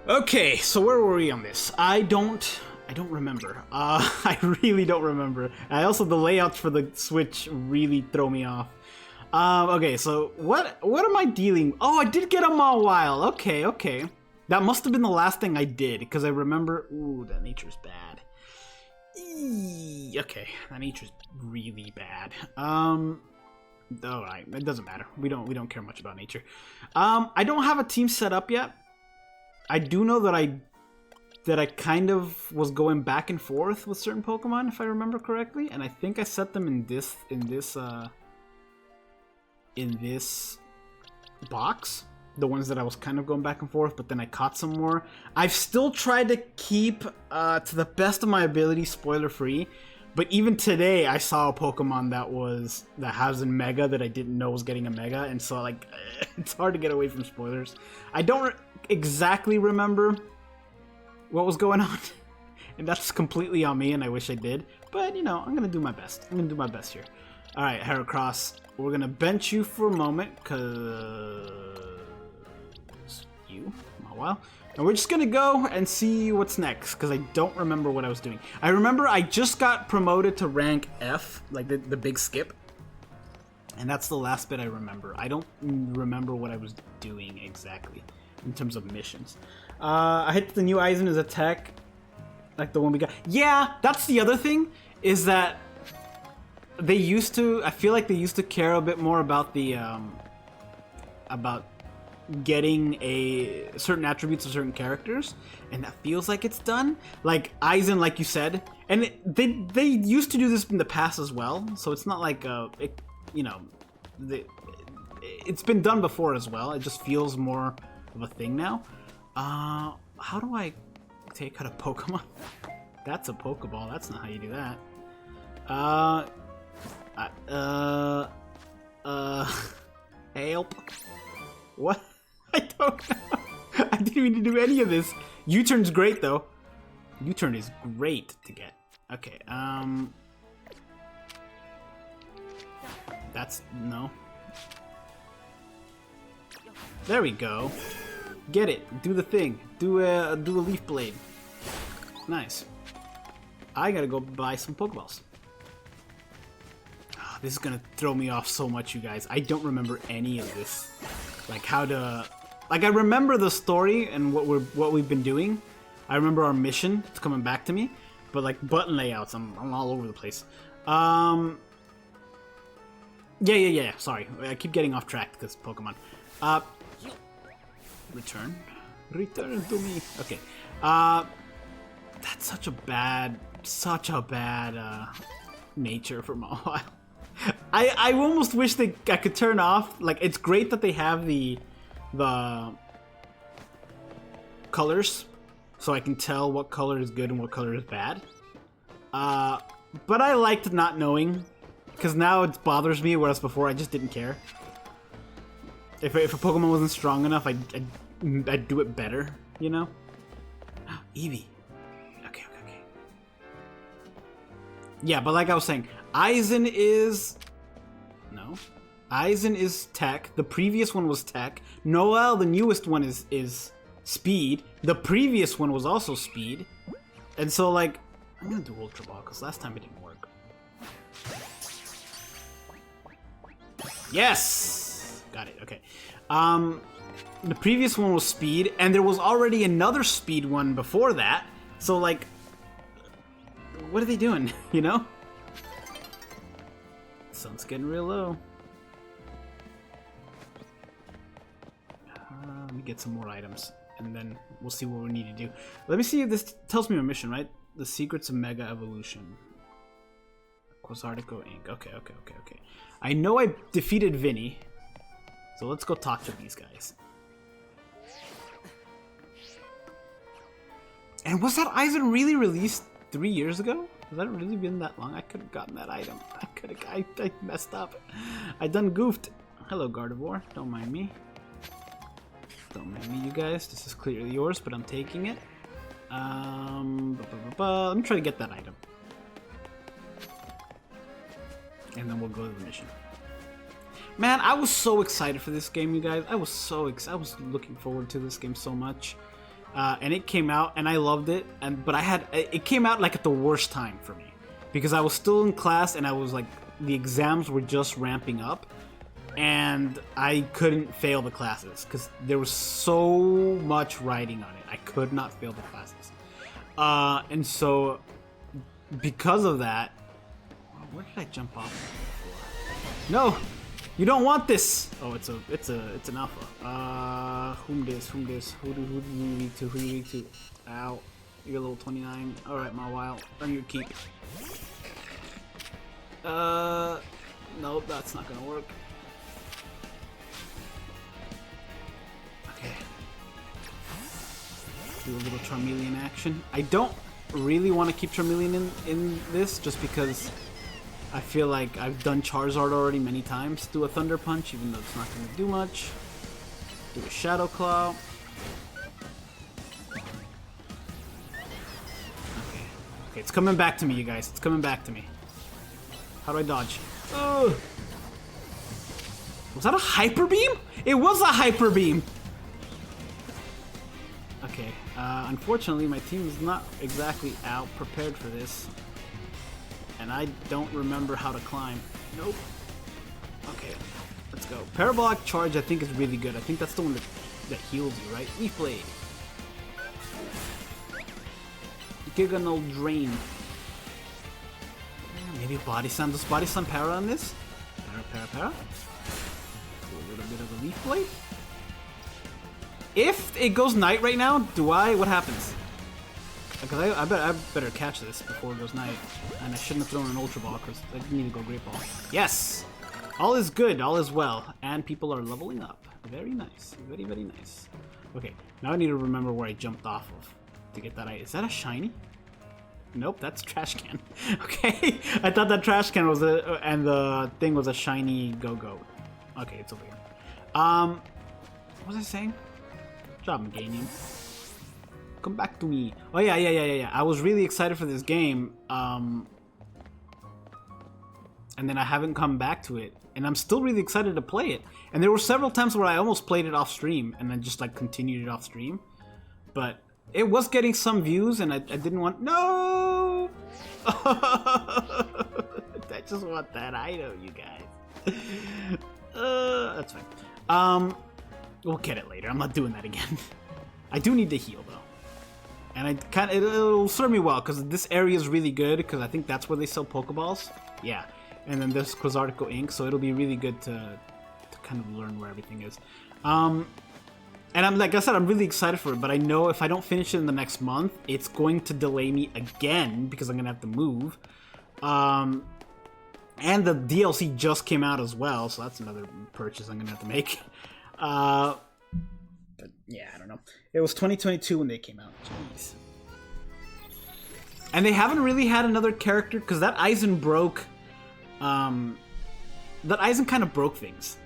Okay, so where were we on this? I don't remember. I really don't remember. I also, the layouts for the Switch really throw me off. Okay, so what am I dealing? Oh, I did get a Mawile. Okay. That must have been the last thing I did, because I remember. Ooh, that nature's bad. Okay, that nature's really bad. Alright, it doesn't matter. We don't care much about nature. I don't have a team set up yet. I do know that I kind of was going back and forth with certain Pokemon, if I remember correctly, and I think I set them in this box. The ones that I was kind of going back and forth, but then I caught some more. I've still tried to keep, to the best of my ability, spoiler free. But even today, I saw a Pokemon that has a Mega that I didn't know was getting a Mega, and so like, it's hard to get away from spoilers. I don't exactly remember what was going on, and that's completely on me, and I wish I did. But you know, I'm gonna do my best. I'm gonna do my best here. All right, Heracross, we're gonna bench you for a moment, cause you, Mawile. And we're just gonna go and see what's next, because I don't remember what I was doing. I remember I just got promoted to rank F, like the big skip. And that's the last bit I remember. I don't remember what I was doing exactly in terms of missions. I hit the new Aizen as a tech, like the one we got. Yeah, that's the other thing, is that they used to, I feel like they used to care a bit more about the, about getting certain attributes of certain characters, and that feels like it's done. Like Aizen, like you said, and they used to do this in the past as well, so it's not like it's been done before as well. It just feels more of a thing now. How do I take out a Pokemon? That's a Pokeball. That's not how you do that. Help. What? I don't know. I didn't mean to do any of this. U-turn's great though. U-turn is great to get. Okay, that's no. There we go. Get it. Do the thing. Do a leaf blade. Nice. I gotta go buy some Pokeballs. Oh, this is gonna throw me off so much, you guys. I don't remember any of this. Like how to, like I remember the story and what we've been doing. I remember our mission. It's coming back to me. But like button layouts, I'm all over the place. Yeah. Sorry, I keep getting off track because Pokemon. Return to me. Okay. That's such a bad nature for Mawile. I almost wish I could turn off. Like, it's great that they have the colors, so I can tell what color is good and what color is bad. But I liked not knowing, because now it bothers me, whereas before I just didn't care. If a Pokemon wasn't strong enough, I'd do it better, you know? Eevee. Okay. Yeah, but like I was saying, Aizen is tech. The previous one was tech. Noel, the newest one, is speed. The previous one was also speed. And so, like, I'm gonna do Ultra Ball, because last time it didn't work. Yes! Got it, okay. The previous one was speed, and there was already another speed one before that. So, like, what are they doing, you know? The sun's getting real low. Let me get some more items, and then we'll see what we need to do. Let me see if this tells me a mission, right? The secrets of Mega Evolution. Quasartico Inc. Okay. I know I defeated Vinny, so let's go talk to these guys. And was that Aizen really released 3 years ago? Has that really been that long? I could have gotten that item. I messed up. I done goofed. Hello, Gardevoir. Don't mind me. Don't mind me, you guys. This is clearly yours, but I'm taking it. Let me try to get that item. And then we'll go to the mission. Man, I was so excited for this game, you guys. I was looking forward to this game so much. and it came out, and I loved it. But it came out like at the worst time for me because I was still in class, and I was like the exams were just ramping up, and I couldn't fail the classes because there was so much writing on it. I could not fail the classes, and so because of that, where did I jump off before? No. You don't want this! Oh, it's an alpha. Whom this? Who do you need to? Who do you need to? Ow. You're level 29. Alright, Mawile. Earn your keep. Nope, that's not gonna work. Okay. Do a little Charmeleon action. I don't really want to keep Charmeleon in this, just because I feel like I've done Charizard already many times. Do a Thunder Punch, even though it's not going to do much. Do a Shadow Claw. Okay, it's coming back to me, you guys. It's coming back to me. How do I dodge? Ugh. Was that a Hyper Beam? It was a Hyper Beam! Okay, unfortunately my team is not exactly out prepared for this. And I don't remember how to climb. Nope. Okay, let's go. Parabolic Charge I think is really good. I think that's the one that heals you, right? Leaf Blade. Giganol Drain. Maybe Body Slam. Does Body Slam para on this? Para. Do a little bit of a Leaf Blade. If it goes Night right now, what happens? Because I better catch this before it goes Night. And I shouldn't have thrown an Ultra Ball because I need to go Great Ball. Yes! All is good, all is well. And people are leveling up. Very nice. Very, very nice. Okay, now I need to remember where I jumped off of to get that. Is that a shiny? Nope, that's Trash Can. Okay, I thought that Trash Can was and the thing was a shiny Go-Go. Okay, it's over here. What was I saying? Good job, Gaming. Come back to me. Oh yeah. I was really excited for this game, and then I haven't come back to it, and I'm still really excited to play it. And there were several times where I almost played it off stream, and then just like continued it off stream, but it was getting some views, and I didn't want. No, I just want that item, you guys. That's fine. We'll get it later. I'm not doing that again. I do need to heal though. And it'll serve me well, because this area is really good, because I think that's where they sell Pokeballs. Yeah. And then there's Quasartico Ink, so it'll be really good to kind of learn where everything is. And like I said, I'm really excited for it, but I know if I don't finish it in the next month, it's going to delay me again, because I'm going to have to move. And the DLC just came out as well, so that's another purchase I'm going to have to make. But yeah, I don't know. It was 2022 when they came out. Jeez. And they haven't really had another character, because that Aizen broke... that Aizen kind of broke things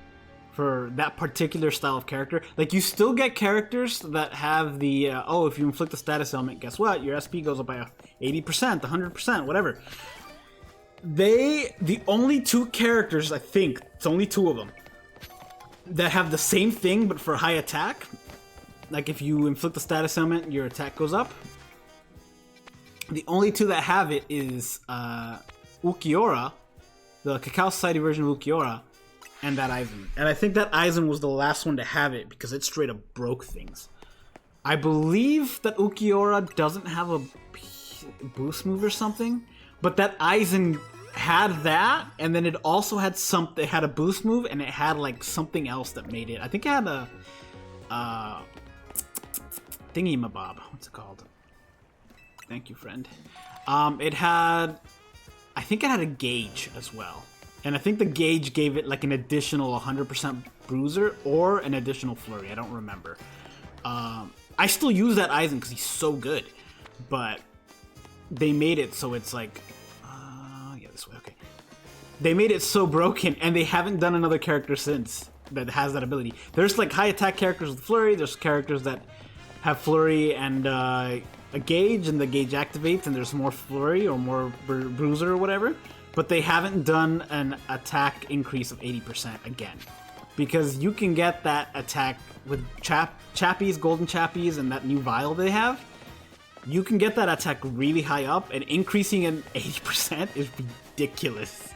for that particular style of character. Like, you still get characters that have the, oh, if you inflict a status element, guess what? Your SP goes up by 80%, 100%, whatever. The only two characters, I think, it's only two of them, that have the same thing but for high attack. Like if you inflict a status element, your attack goes up. The only two that have it is Ulquiorra, the Cacao Society version of Ulquiorra, and that Aizen. And I think that Aizen was the last one to have it because it straight up broke things. I believe that Ulquiorra doesn't have a boost move or something, but that Aizen had that, and then it also had something. It had a boost move, and it had like something else that made it. I think it had a thingy-mabob. What's it called? Thank you, friend. It had, I think it had a gauge as well, and I think the gauge gave it like an additional 100% bruiser or an additional flurry. I don't remember. I still use that Aizen because he's so good, but they made it so it's like. This way, okay. They made it so broken, and they haven't done another character since that has that ability. There's like high attack characters with Flurry, there's characters that have Flurry and a gauge, and the gauge activates, and there's more Flurry or more Bruiser or whatever, but they haven't done an attack increase of 80% again. because you can get that attack with Chappies, Golden Chappies, and that new Vial they have. You can get that attack really high up, and increasing it 80% is ridiculous.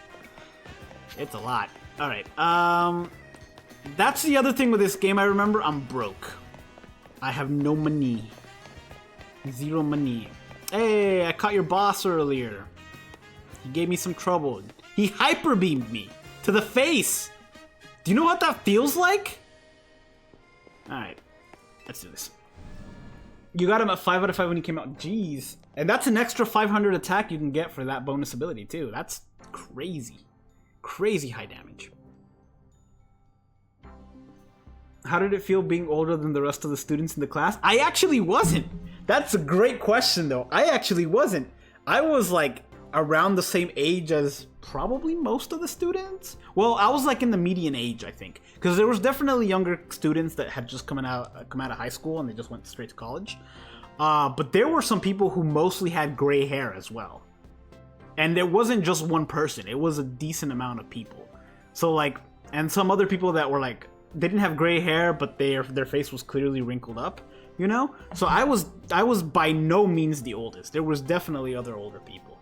It's a lot. Alright, that's the other thing with this game I remember. I'm broke. I have no money. Zero money. Hey, I caught your boss earlier. He gave me some trouble. He hyper beamed me to the face. Do you know what that feels like? Alright, let's do this. You got him at 5 out of 5 when he came out. Jeez. And that's an extra 500 attack you can get for that bonus ability too. That's crazy. Crazy high damage. How did it feel being older than the rest of the students in the class? I actually wasn't. That's a great question though. I actually wasn't. I was like around the same age as probably most of the students. Well, I was like in the median age, I think, because there was definitely younger students that had just come out of high school and they just went straight to college. But there were some people who mostly had gray hair as well. And there wasn't just one person. It was a decent amount of people. So like, and some other people that were like, they didn't have gray hair, but their face was clearly wrinkled up, you know? So I was by no means the oldest. There was definitely other older people.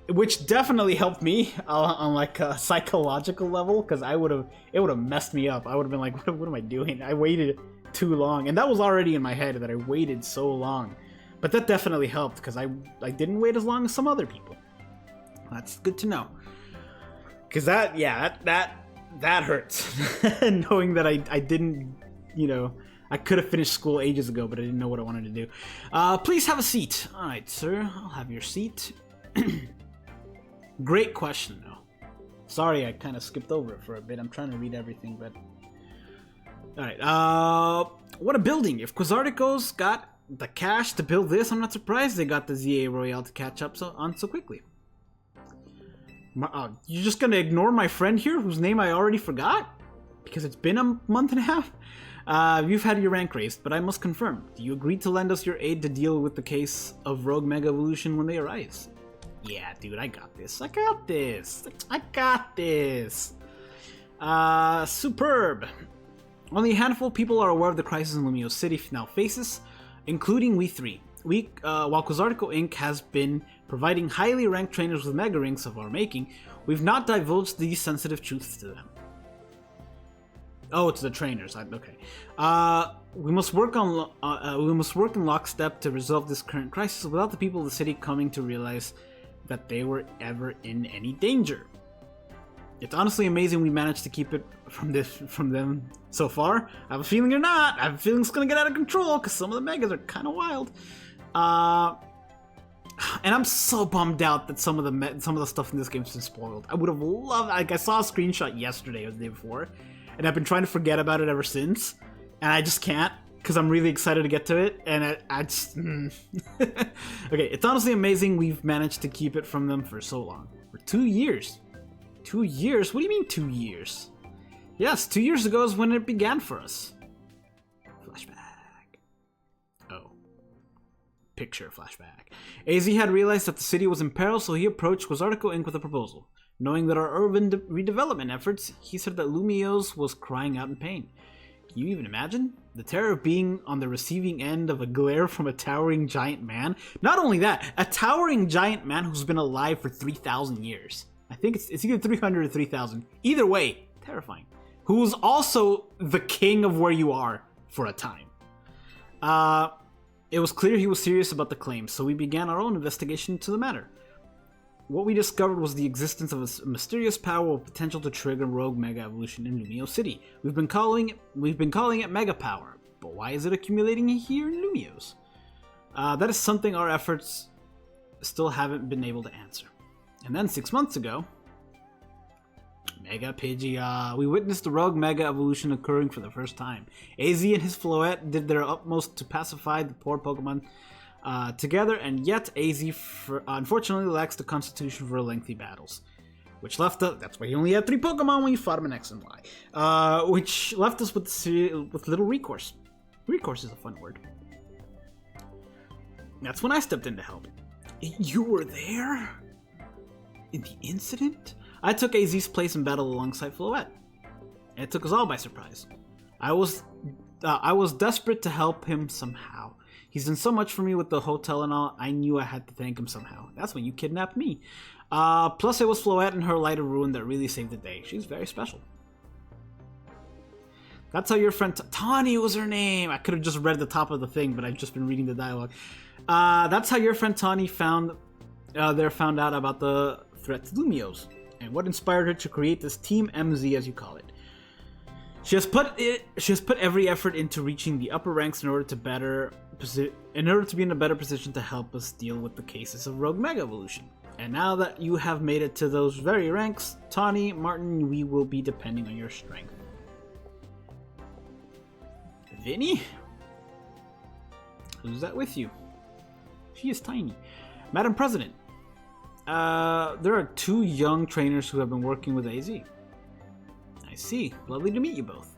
Which definitely helped me on like a psychological level, because it would have messed me up. I would have been like, what am I doing? I waited too long. And that was already in my head that I waited so long. But that definitely helped, because I didn't wait as long as some other people. That's good to know. Because that hurts. Knowing that I didn't, you know, I could have finished school ages ago, but I didn't know what I wanted to do. Please have a seat. Alright, sir. I'll have your seat. Great question, though. Sorry, I kind of skipped over it for a bit. I'm trying to read everything, but... Alright, what a building. If Quasarticos got the cash to build this, I'm not surprised they got the ZA Royale to catch up so quickly. You're just gonna ignore my friend here, whose name I already forgot? Because it's been a month and a half? You've had your rank raised, but I must confirm. Do you agree to lend us your aid to deal with the case of Rogue Mega Evolution when they arise? Yeah, dude, I got this. I got this. I got this. Superb. Only a handful of people are aware of the crisis in Lumio City now faces, including we three. While Quasartico Inc. has been providing highly ranked trainers with mega rings of our making, we've not divulged these sensitive truths to them. Oh, to the trainers. Okay. We must work in lockstep to resolve this current crisis without the people of the city coming to realize that they were ever in any danger. It's honestly amazing we managed to keep it from them so far. I have a feeling you're not. I have a feeling it's gonna get out of control because some of the megas are kind of wild. And I'm so bummed out that some of the stuff in this game's been spoiled. I would have loved. Like, I saw a screenshot yesterday or the day before, and I've been trying to forget about it ever since, and I just can't because I'm really excited to get to it. And I just okay. It's honestly amazing we've managed to keep it from them for so long. For 2 years. 2 years? What do you mean 2 years? Yes, 2 years ago is when it began for us. Flashback. Oh. Picture flashback. AZ had realized that the city was in peril, so he approached Quasartico Inc. with a proposal. Knowing that our urban redevelopment efforts, he said that Lumiose was crying out in pain. Can you even imagine? The terror of being on the receiving end of a glare from a towering giant man? Not only that, a towering giant man who's been alive for 3,000 years. I think it's either 300 or 3,000. Either way, terrifying. Who's also the king of where you are for a time. It was clear he was serious about the claims, so we began our own investigation into the matter. What we discovered was the existence of a mysterious power with potential to trigger rogue mega evolution in Lumio City. We've been calling it mega power, but why is it accumulating here in Lumios? That is something our efforts still haven't been able to answer. And then 6 months ago, Mega Pidgeot, we witnessed the rogue mega evolution occurring for the first time. AZ and his Floette did their utmost to pacify the poor Pokemon together, and yet AZ unfortunately lacks the constitution for lengthy battles. Which left us, that's why you only had 3 Pokemon when you fought them in X and Y. Which left us with little recourse. Recourse is a fun word. That's when I stepped in to help. You were there? In the incident? I took AZ's place in battle alongside Floette. It took us all by surprise. I was desperate to help him somehow. He's done so much for me with the hotel and all, I knew I had to thank him somehow. That's when you kidnapped me. Plus it was Floette and her Light of Ruin that really saved the day. She's very special. That's how your friend Tawny was her name. I could have just read the top of the thing, but I've just been reading the dialogue. That's how your friend Tawny found out about the threat to Lumiose, and what inspired her to create this Team MZ, as you call it. She has put every effort into reaching the upper ranks in order to be in a better position to help us deal with the cases of Rogue Mega Evolution. And now that you have made it to those very ranks, Tawny, Martin, we will be depending on your strength. Vinny? Who's that with you? She is tiny. Madam President, there are 2 young trainers who have been working with AZ. I see. Lovely to meet you both.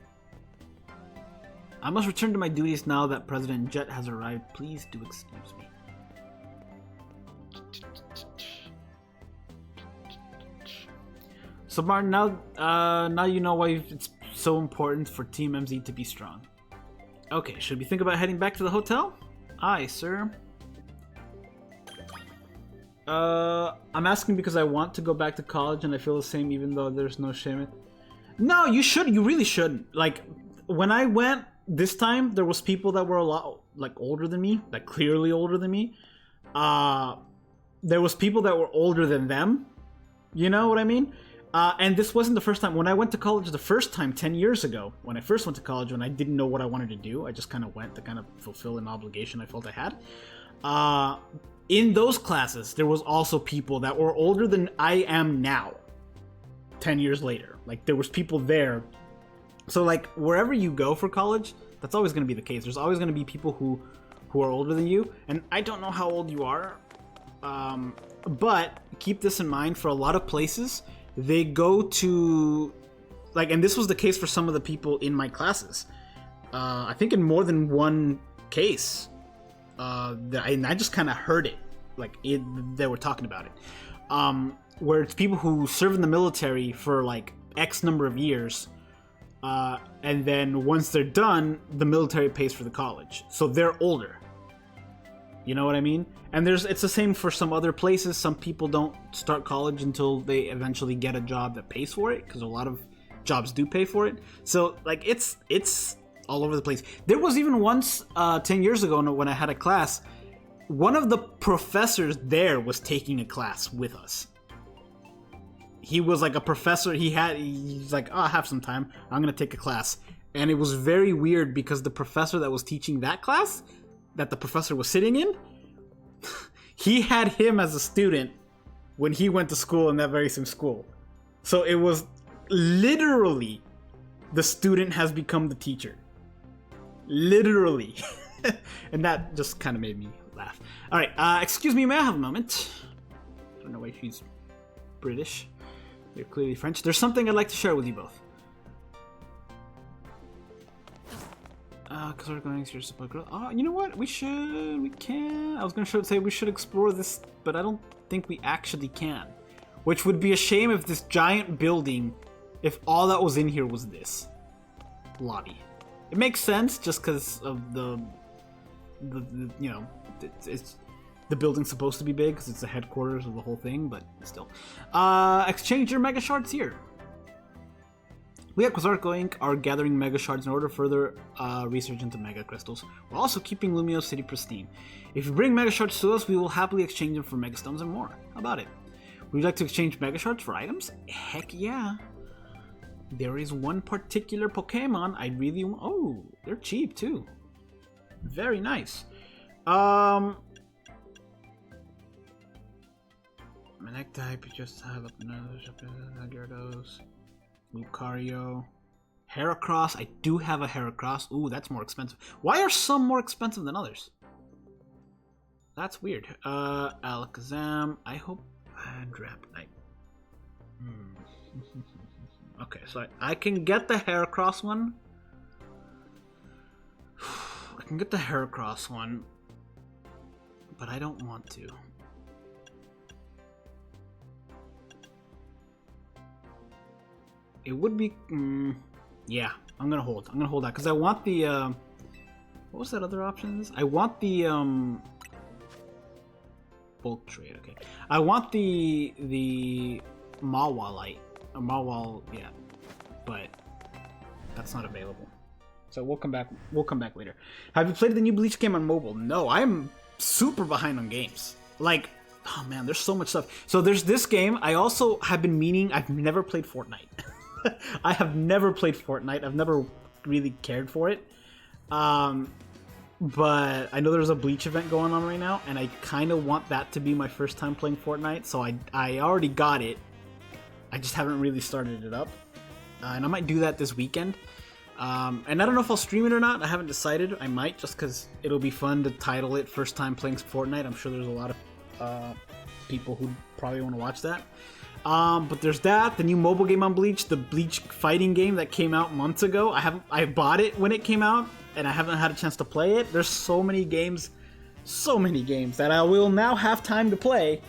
I must return to my duties now that President Jet has arrived. Please do excuse me. So Martin, now you know why it's so important for Team MZ to be strong. Okay, should we think about heading back to the hotel? Aye, sir. I'm asking because I want to go back to college and I feel the same even though there's no shame. No, you shouldn't. You really shouldn't. Like, when I went this time, there was people that were a lot, like, older than me. Like, clearly older than me. There was people that were older than them. You know what I mean? And this wasn't the first time. When I went to college the first time, 10 years ago, when I first went to college, when I didn't know what I wanted to do, I just kind of went to kind of fulfill an obligation I felt I had. In those classes, there was also people that were older than I am now, 10 years later. Like, there was people there. So, like, wherever you go for college, that's always going to be the case. There's always going to be people who are older than you. And I don't know how old you are, but keep this in mind. For a lot of places, they go to, like, and this was the case for some of the people in my classes. I think in more than one case, and I just kind of heard it, like, they were talking about it, where it's people who serve in the military for like X number of years, and then once they're done, the military pays for the college, so they're older. You know what I mean? And it's the same for some other places. Some people don't start college until they eventually get a job that pays for it, because a lot of jobs do pay for it. So, like, it's all over the place. There was even once, 10 years ago, when I had a class, one of the professors there was taking a class with us. He was like a professor. He's like, oh, I have some time. I'm going to take a class. And it was very weird because the professor that was teaching that class, that the professor was sitting in, he had him as a student when he went to school in that very same school. So it was literally the student has become the teacher. Literally. And that just kind of made me laugh. Alright, excuse me, may I have a moment? I don't know why she's British. You're clearly French. There's something I'd like to share with you both. Because we're going to your support girl. Oh, you know what? We can. I was going to say we should explore this, but I don't think we actually can. Which would be a shame if this giant building, if all that was in here was this lobby. It makes sense just because of the you know, it's the building's supposed to be big because it's the headquarters of the whole thing, but still. Exchange your mega shards here. We at Quasarco Inc. are gathering mega shards in order to further research into mega crystals. We're also keeping Lumiose City pristine. If you bring mega shards to us, we will happily exchange them for mega stones and more. How about it? Would you like to exchange mega shards for items? Heck yeah. There is one particular Pokemon I really want. Oh, they're cheap too. Very nice. Magnetic type, you just have another Gyarados. Lucario. Heracross. I do have a Heracross. Ooh, that's more expensive. Why are some more expensive than others? That's weird. Alakazam. I hope. Dragonite. Okay, so I can get the Heracross one. I can get the Heracross one, but I don't want to. it would be... yeah, I'm gonna hold. I'm gonna hold that because I want the... what was that other option? I want the... bulk trade, okay. I want the Mawa light. Mawa, yeah. But that's not available. So we'll come back later. Have you played the new Bleach game on mobile? No, I'm super behind on games. Like, oh man, there's so much stuff. So there's this game. I also have been meaning, I've never played Fortnite. I have never played Fortnite. I've never really cared for it. But I know there's a Bleach event going on right now, and I kind of want that to be my first time playing Fortnite, so I already got it. I just haven't really started it up. And I might do that this weekend. And I don't know if I'll stream it or not. I haven't decided. I might, just because it'll be fun to title it First Time Playing Fortnite. I'm sure there's a lot of people who probably want to watch that. But there's that, the new mobile game on Bleach, the Bleach fighting game that came out months ago. I bought it when it came out, and I haven't had a chance to play it. There's so many games that I will now have time to play,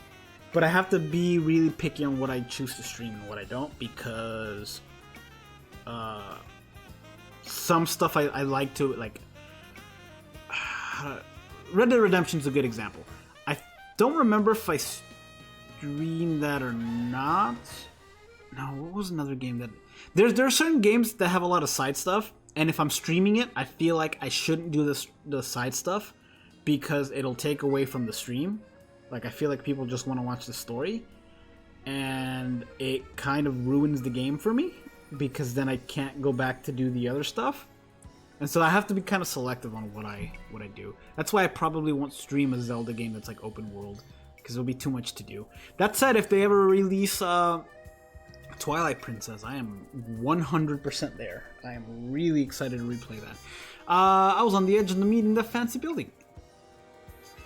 but I have to be really picky on what I choose to stream and what I don't, because some stuff I like to, like, Red Dead Redemption's a good example. I don't remember if I streamed that or not. No, what was another game that... There are certain games that have a lot of side stuff, and if I'm streaming it, I feel like I shouldn't do the side stuff because it'll take away from the stream. Like, I feel like people just want to watch the story, and it kind of ruins the game for me because then I can't go back to do the other stuff. And so I have to be kind of selective on what I do. That's why I probably won't stream a Zelda game that's like open world, because it'll be too much to do. That said, if they ever release Twilight Princess, I am 100% there. I am really excited to replay that. I was on the edge of the meat in the fancy building.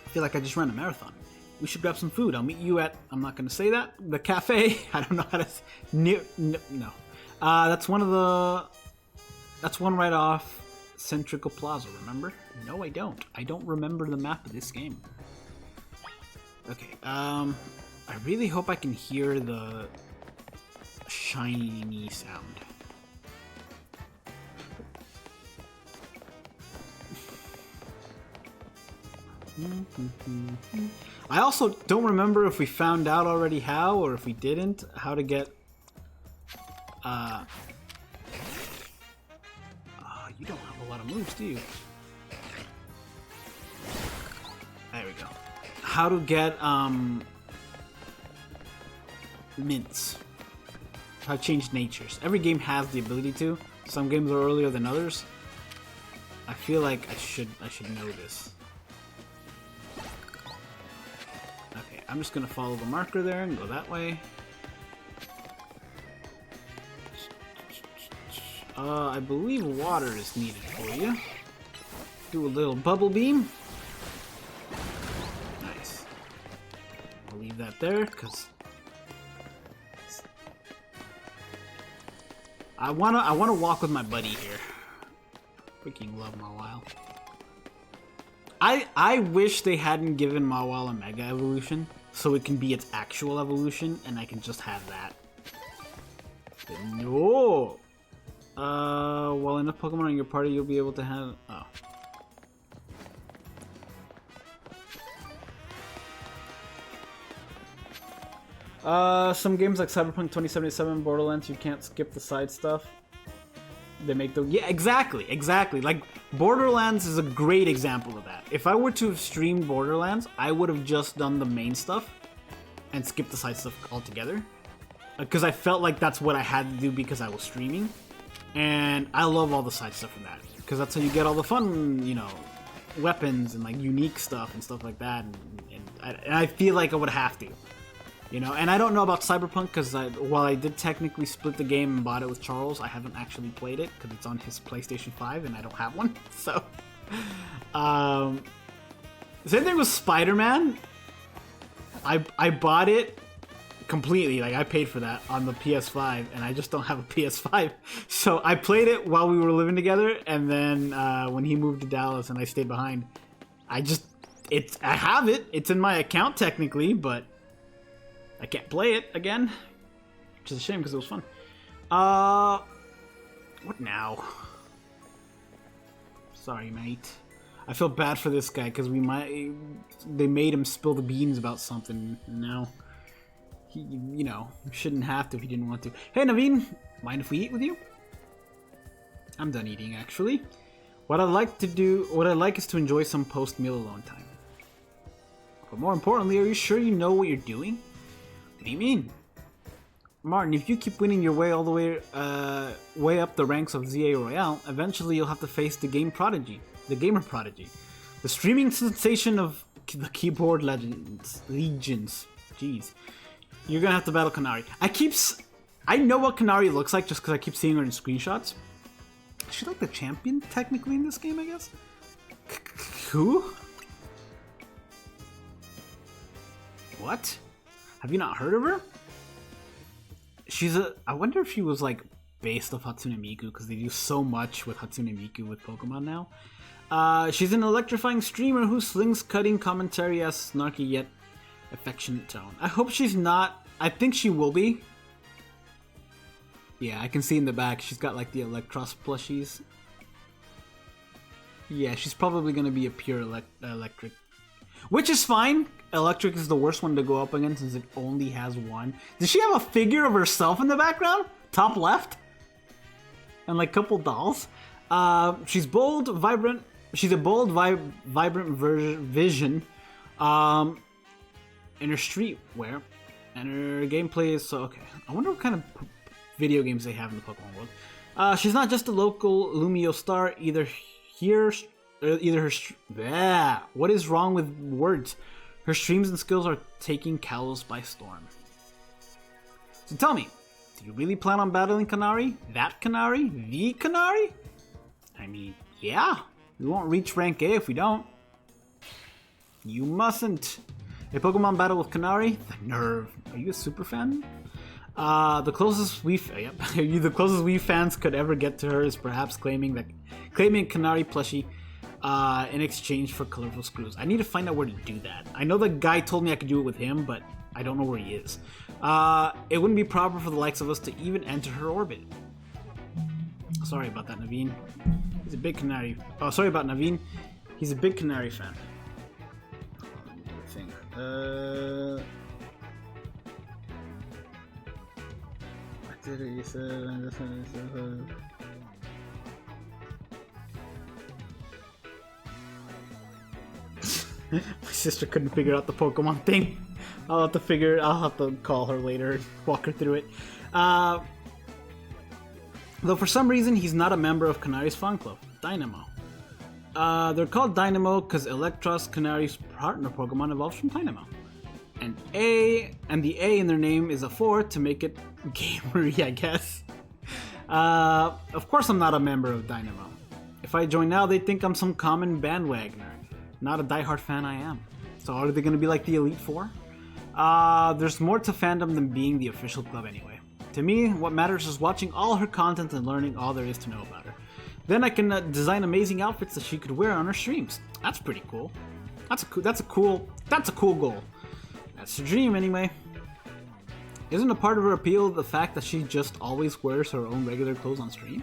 I feel like I just ran a marathon. We should grab some food. I'll meet you at, I'm not going to say that, the cafe. I don't know how to... No. That's one right off Centrical Plaza, remember? No, I don't. I don't remember the map of this game. Okay, I really hope I can hear the shiny sound. I also don't remember if we found out already how, or if we didn't, how to get you don't have a lot of moves, do you? There we go. How to get mints. How to change natures. Every game has the ability to. Some games are earlier than others. I feel like I should know this. Okay, I'm just gonna follow the marker there and go that way. I believe water is needed for you. Do a little bubble beam. Nice. I'll leave that there, because I wanna walk with my buddy here. Freaking love Mawile. I wish they hadn't given Mawile a Mega Evolution, so it can be its actual evolution, and I can just have that. No! While enough Pokemon in your party, you'll be able to have... Oh. Some games like Cyberpunk 2077, Borderlands, you can't skip the side stuff. They make the... Yeah, exactly. Like, Borderlands is a great example of that. If I were to have streamed Borderlands, I would have just done the main stuff and skipped the side stuff altogether. Because I felt like that's what I had to do because I was streaming. And I love all the side stuff in that, because that's how you get all the fun, you know, weapons and like unique stuff and stuff like that. And I feel like I would have to, you know. And I don't know about Cyberpunk because while I did technically split the game and bought it with Charles, I haven't actually played it because it's on his PlayStation 5 and I don't have one. So, same thing with Spider-Man. I bought it completely, like I paid for that on the PS5, and I just don't have a PS5. So I played it while we were living together, and then when he moved to Dallas and I stayed behind, I have it. It's in my account technically, but I can't play it again, which is a shame because it was fun. What now? Sorry, mate. I feel bad for this guy because they made him spill the beans about something. And now, he, you know, shouldn't have to if he didn't want to. Hey, Naveen, mind if we eat with you? I'm done eating, actually. What I'd like is to enjoy some post-meal alone time. But more importantly, are you sure you know what you're doing? What do you mean? Martin, if you keep winning your way all the way up the ranks of ZA Royale, eventually you'll have to face the gamer prodigy, the streaming sensation of the keyboard legions. Jeez, you're gonna have to battle Kanari. I know what Kanari looks like just because I keep seeing her in screenshots. Is she like the champion technically in this game? I guess. Who? What? Have you not heard of her? I wonder if she was like based off Hatsune Miku because they do so much with Hatsune Miku with Pokemon now. She's an electrifying streamer who slings cutting commentary as snarky yet affectionate tone. I hope she's not. I think she will be. Yeah, I can see in the back she's got like the Electros plushies. Yeah, she's probably gonna be a pure electric. Which is fine. Electric is the worst one to go up against since it only has one. Does she have a figure of herself in the background? Top left? And like a couple dolls? She's bold, vibrant. She's a bold, vibrant vision in her streetwear. And her gameplay is so... Okay, I wonder what kind of video games they have in the Pokemon world. She's not just a local Lumio star, what is wrong with words? Her streams and skills are taking Kalos by storm. So tell me, do you really plan on battling Kanari? That Kanari? The Kanari? I mean, yeah. We won't reach rank A if we don't. You mustn't. A Pokemon battle with Kanari? The nerve. Are you a super fan? The closest we fans could ever get to her is perhaps claiming a Kanari plushie in exchange for colorful screws. I need to find out where to do that. I know the guy told me I could do it with him, but I don't know where he is. It wouldn't be proper for the likes of us to even enter her orbit. Sorry about that, Naveen. He's a big Kanari. Oh, sorry about Naveen. He's a big Kanari fan. I think. What did he say? My sister couldn't figure out the Pokemon thing. I'll have to call her later and walk her through it. Though for some reason he's not a member of Kanari's fan club, Dynamo. They're called Dynamo because Electros, Kanari's partner Pokemon, evolves from Dynamo. And the A in their name is a 4 to make it gamery, I guess. Of course I'm not a member of Dynamo. If I join now, they'd think I'm some common bandwagoner. Not a diehard fan I am. So are they going to be like the Elite Four? There's more to fandom than being the official club anyway. To me, what matters is watching all her content and learning all there is to know about her. Then I can design amazing outfits that she could wear on her streams. That's pretty cool. That's a cool goal. That's a dream anyway. Isn't a part of her appeal the fact that she just always wears her own regular clothes on stream?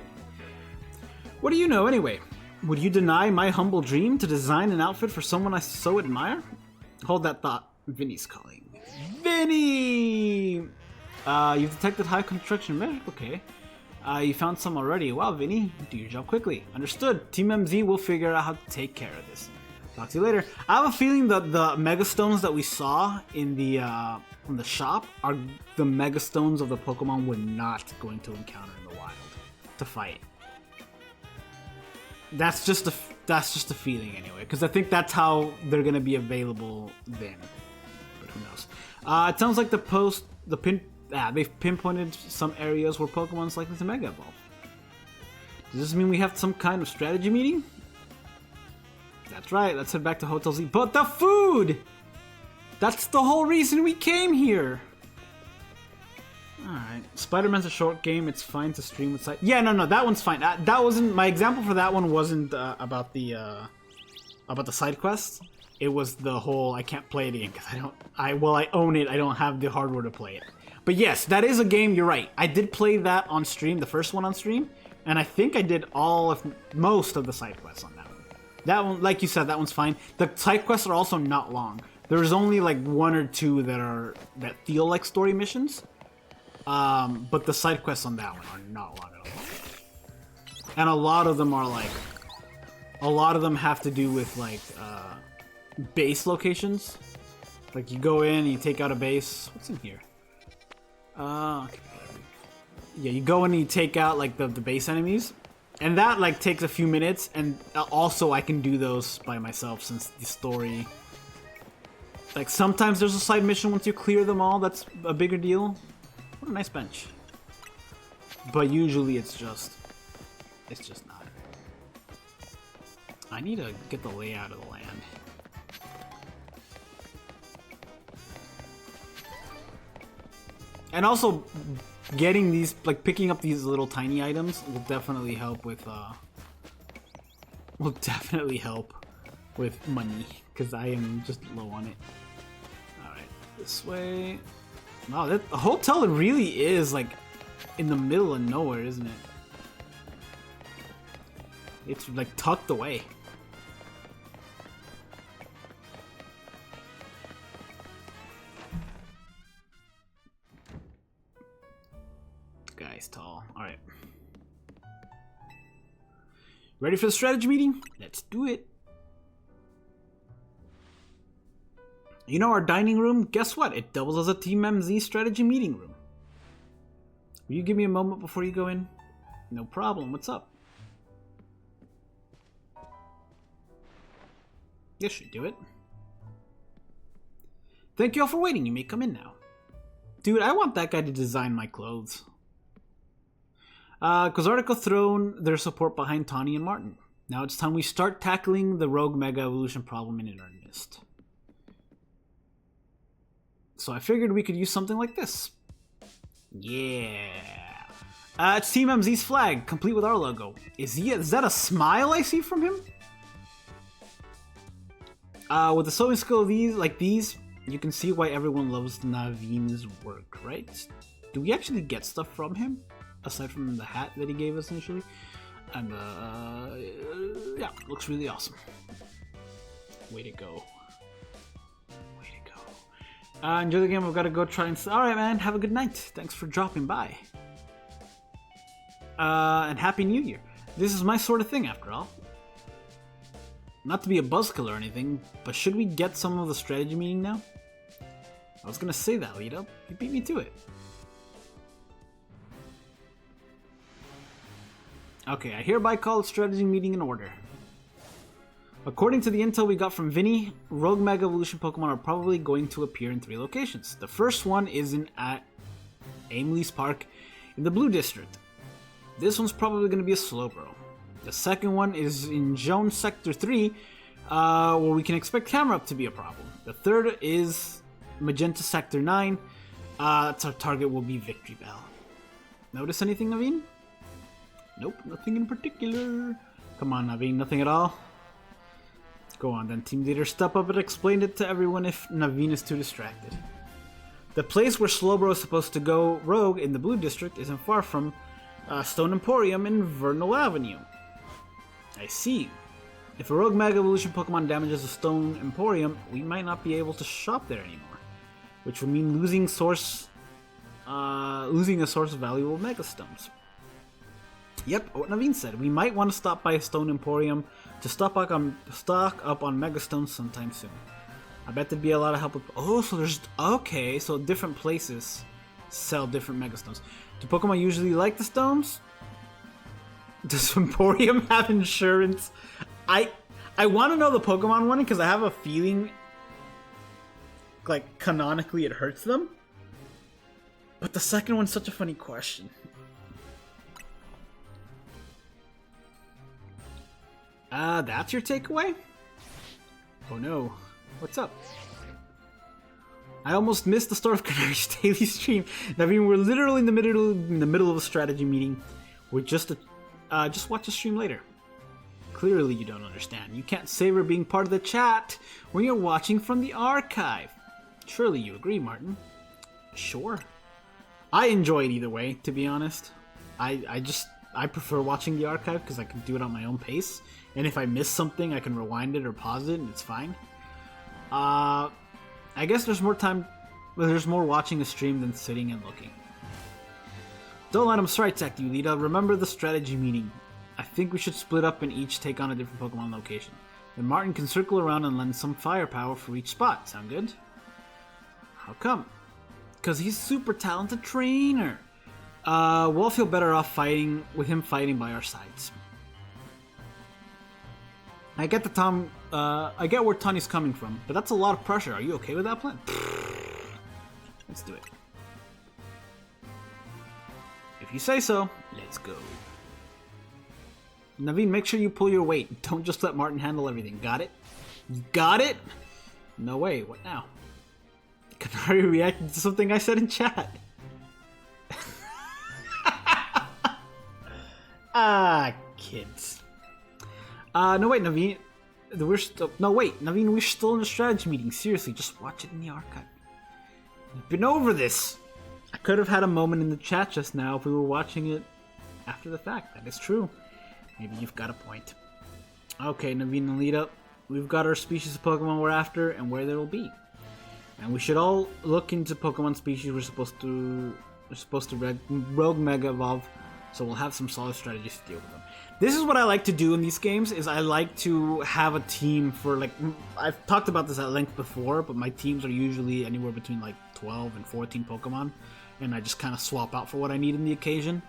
What do you know anyway? Would you deny my humble dream to design an outfit for someone I so admire? Hold that thought. Vinny's calling. Vinny! You've detected high construction measures? Okay. You found some already. Wow, Vinny. Do your job quickly. Understood. Team MZ will figure out how to take care of this. Talk to you later. I have a feeling that the Megastones that we saw in the shop are the Megastones of the Pokemon we're not going to encounter in the wild to fight. That's just a feeling anyway, because I think that's how they're gonna be available then. But who knows? It sounds like they've pinpointed some areas where Pokemon's likely to Mega Evolve. Does this mean we have some kind of strategy meeting? That's right. Let's head back to Hotel Z. But the food! That's the whole reason we came here. Alright. Spider-Man's a short game. It's fine to stream with side. Yeah, no, that one's fine. That wasn't... My example for that one wasn't about the side quests. It was the whole I can't play it again because I own it. I don't have the hardware to play it. But yes, that is a game, you're right. I did play that on stream, the first one on stream, and I think I did most of the side quests on that one. That one, like you said, that one's fine. The side quests are also not long. There's only like 1 or 2 that feel like story missions. But the side quests on that one are not long at all. And a lot of them have to do with like base locations. Like you go in, you take out a base. What's in here? Okay. Yeah, you go in and you take out like the base enemies, and that like takes a few minutes. And also, I can do those by myself since the story. Like sometimes there's a side mission once you clear them all. That's a bigger deal. What a nice bench. But usually it's just not. I need to get the layout of the land. And also, getting these, like picking up these little tiny items will definitely help with, money, because I am just low on it. Alright, this way. Wow, that hotel really is, like, in the middle of nowhere, isn't it? It's, like, tucked away. Guy's tall. Alright. Ready for the strategy meeting? Let's do it. You know our dining room? Guess what? It doubles as a Team MZ strategy meeting room. Will you give me a moment before you go in? No problem. What's up? This should do it. Thank you all for waiting. You may come in now. Dude, I want that guy to design my clothes. Kozartico thrown their support behind Tawny and Martin. Now it's time we start tackling the Rogue Mega Evolution problem in earnest. So I figured we could use something like this. Yeah. It's Team MZ's flag, complete with our logo. Is that a smile I see from him? With the sewing skill of these, you can see why everyone loves Naveen's work, right? Do we actually get stuff from him? Aside from the hat that he gave us initially. And, yeah, looks really awesome. Way to go. Way to go. Enjoy the game. I've got to go try and... Alright, man. Have a good night. Thanks for dropping by. And Happy New Year. This is my sort of thing, after all. Not to be a buzzkill or anything, but should we get some of the strategy meeting now? I was gonna say that, Lito. You beat me to it. Okay, I hereby call the strategy meeting in order. According to the intel we got from Vinny, Rogue Mega Evolution Pokemon are probably going to appear in 3 locations. The first one is at Aimley's Park in the Blue District. This one's probably going to be a Slowbro. The second one is in Jones Sector 3, where we can expect Camerupt to be a problem. The third is Magenta Sector 9. Our target will be Victory Bell. Notice anything, Naveen? Nope, nothing in particular. Come on, Naveen, nothing at all? Go on then, team leader, step up and explain it to everyone if Naveen is too distracted. The place where Slowbro is supposed to go rogue in the Blue District isn't far from Stone Emporium in Vernal Avenue. I see. If a Rogue Mega Evolution Pokemon damages the Stone Emporium, we might not be able to shop there anymore, which would mean losing a source of valuable Mega Stones. Yep, what Naveen said. We might want to stop by a Stone Emporium to stock up on Megastones sometime soon. I bet there'd be a lot of help with... Oh, so there's... Okay, so different places sell different Megastones. Do Pokemon usually like the stones? Does Emporium have insurance? I want to know the Pokemon one because I have a feeling like canonically it hurts them. But the second one's such a funny question. That's your takeaway? Oh no. What's up? I almost missed the start of Canari's daily stream. I mean, we're literally in the middle of a strategy meeting. We're just watch the stream later. Clearly you don't understand. You can't savor being part of the chat when you're watching from the archive. Surely you agree, Martin? Sure. I enjoy it either way, to be honest. I prefer watching the archive because I can do it on my own pace. And if I miss something, I can rewind it or pause it and it's fine. I guess there's more time, there's more watching a stream than sitting and looking. Don't let him strike attack you, Lita. Remember the strategy meeting. I think we should split up and each take on a different Pokemon location. Then Martin can circle around and lend some firepower for each spot. Sound good? How come? Because he's a super talented trainer. We'll feel better off fighting with him fighting by our sides. I get I get where Tawny's coming from, but that's a lot of pressure. Are you okay with that plan? Let's do it. If you say so, let's go. Naveen, make sure you pull your weight. Don't just let Martin handle everything. Got it? You got it? No way. What now? Kanari reacted to something I said in chat. Kids. No wait, Naveen. Naveen, we're still in a strategy meeting. Seriously, just watch it in the archive. We've been over this. I could have had a moment in the chat just now if we were watching it after the fact. That is true. Maybe you've got a point. Okay, Naveen and Lita, we've got our species of Pokemon we're after and where they will be. And we should all look into Pokemon species we're supposed to Rogue Mega Evolve, so we'll have some solid strategies to deal with them. This is what I like to do in these games, is I like to have a team for, like, I've talked about this at length before, but my teams are usually anywhere between like 12 and 14 Pokemon, and I just kind of swap out for what I need in the occasion.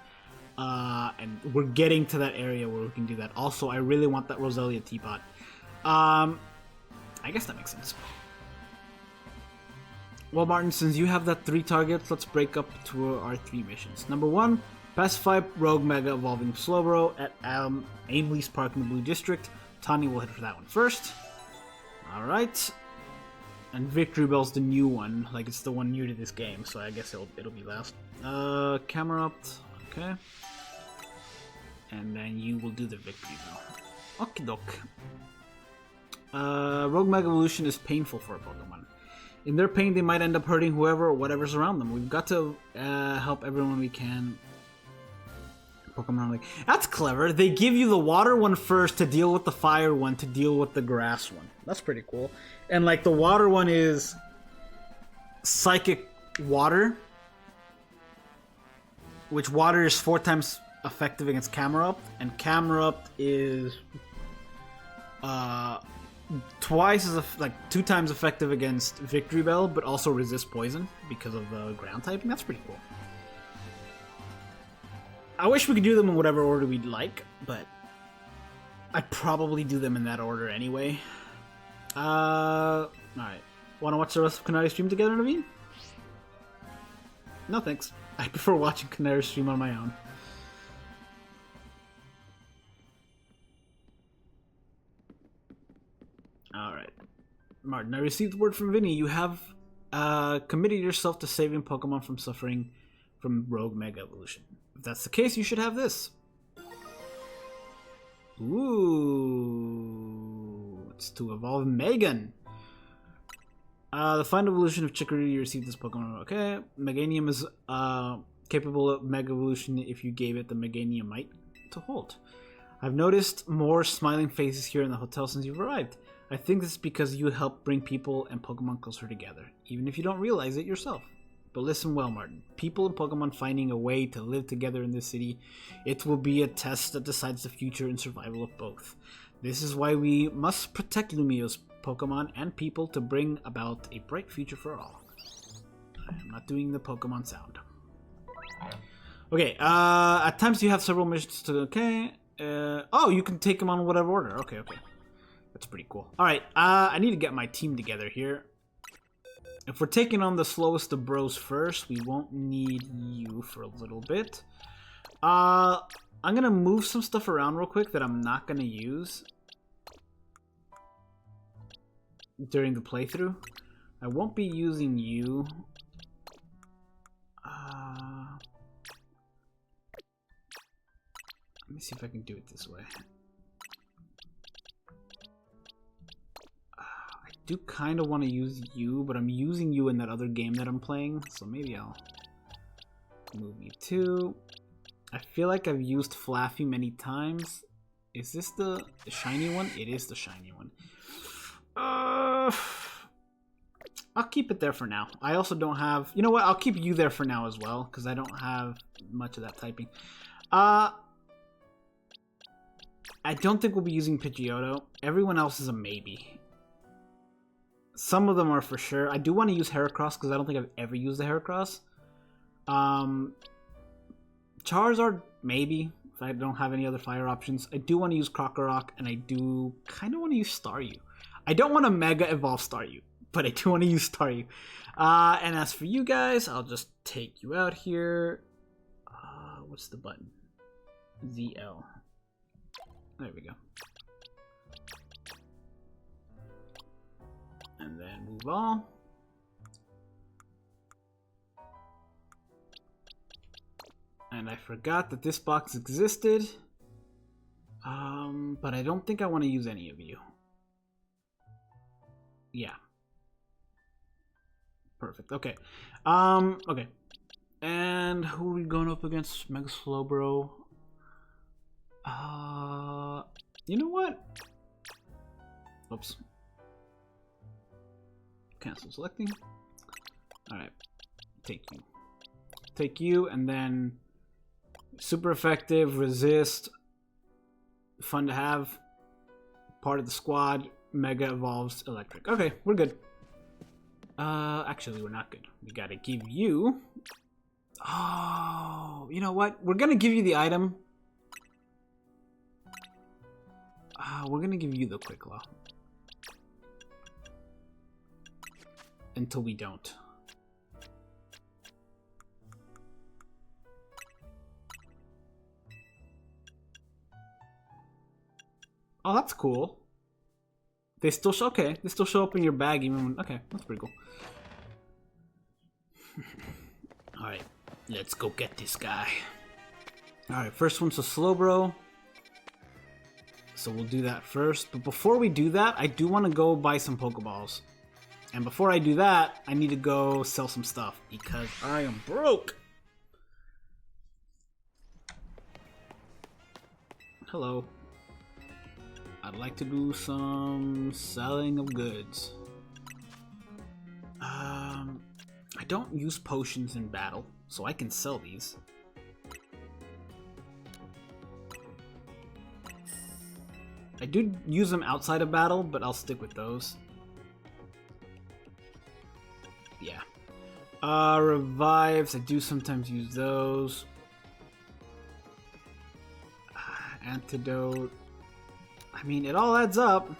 And we're getting to that area where we can do that. Also, I really want that Roselia teapot. I guess that makes sense. Well, Martin, since you have that 3 targets, let's break up to our 3 missions. Number 1, pacify Rogue Mega Evolving Slowbro at Amelie's Park in the Blue District. Tawny will hit for that one first. Alright. And Victory Bell's the new one, like it's the one new to this game, so I guess it'll be last. Camerupt, okay. And then you will do the Victory Bell. Okie doke. Rogue Mega Evolution is painful for a Pokemon. In their pain, they might end up hurting whoever or whatever's around them. We've got to help everyone we can. Pokemon like that's clever. They give you the water one first to deal with the fire one to deal with the grass one. That's pretty cool. And like the water one is psychic water, which water is 4 times effective against Camerupt, and Camerupt is twice as 2 times effective against Victory Bell, but also resist poison because of the ground typing. That's pretty cool. I wish we could do them in whatever order we'd like, but I'd probably do them in that order anyway. Alright. Wanna watch the rest of Kanari's stream together, Naveen? No thanks. I prefer watching Kanari's stream on my own. Alright. Martin, I received word from Vinny. You have committed yourself to saving Pokemon from suffering from Rogue Mega Evolution. If that's the case, you should have this. Ooh. It's to evolve Megan. The final evolution of Chikorita, you received this Pokemon. Okay. Meganium is capable of Mega Evolution if you gave it the Meganiumite to hold. I've noticed more smiling faces here in the hotel since you've arrived. I think this is because you help bring people and Pokemon closer together, even if you don't realize it yourself. But listen well, Martin. People and Pokemon finding a way to live together in this city, it will be a test that decides the future and survival of both. This is why we must protect Lumio's Pokemon and people to bring about a bright future for all. I'm not doing the Pokemon sound. Okay, at times you have several missions to... Okay. Oh, you can take them on whatever order. Okay. That's pretty cool. Alright, I need to get my team together here. If we're taking on the slowest of bros first, we won't need you for a little bit. I'm gonna move some stuff around real quick that I'm not gonna use during the playthrough. I won't be using you. Let me see if I can do it this way. I do kind of want to use you, but I'm using you in that other game that I'm playing, so maybe I'll Move you two. I feel like I've used Flaffy many times. Is this the shiny one? It is the shiny one. I'll keep it there for now. I also don't have... You know what? I'll keep you there for now as well, because I don't have much of that typing. I don't think we'll be using Pidgeotto. Everyone else is a maybe. Some of them are for sure. I do want to use Heracross, because I don't think I've ever used the Heracross. Charizard, maybe, if I don't have any other fire options. I do want to use Krokorok, and I do kind of want to use Staryu. I don't want to Mega Evolve Staryu, but I do want to use Staryu. And as for you guys, I'll just take you out here. What's the button? ZL. There we go. And then move on. And I forgot that this box existed. But I don't think I want to use any of you. Yeah. Perfect. Okay. Okay. And who are we going up against? Mega Slowbro. You know what? Oops. Cancel selecting. Alright. Take you. Take you, and then super effective, resist, fun to have, part of the squad, Mega Evolves Electric. Okay, we're good. Actually, we're not good. We gotta give you... Oh, you know what? We're gonna give you the item. We're gonna give you the Quick Law. Until we don't. Oh, that's cool. They still show, okay. They still show up in your bag even when, okay, that's pretty cool. Alright, let's go get this guy. Alright, first one's a Slowbro. So we'll do that first. But before we do that, I do want to go buy some Pokeballs. And before I do that, I need to go sell some stuff because I am broke. Hello. I'd like to do some selling of goods. I don't use potions in battle, so I can sell these. I do use them outside of battle, but I'll stick with those. Yeah. Revives, I do sometimes use those. Antidote. I mean, it all adds up.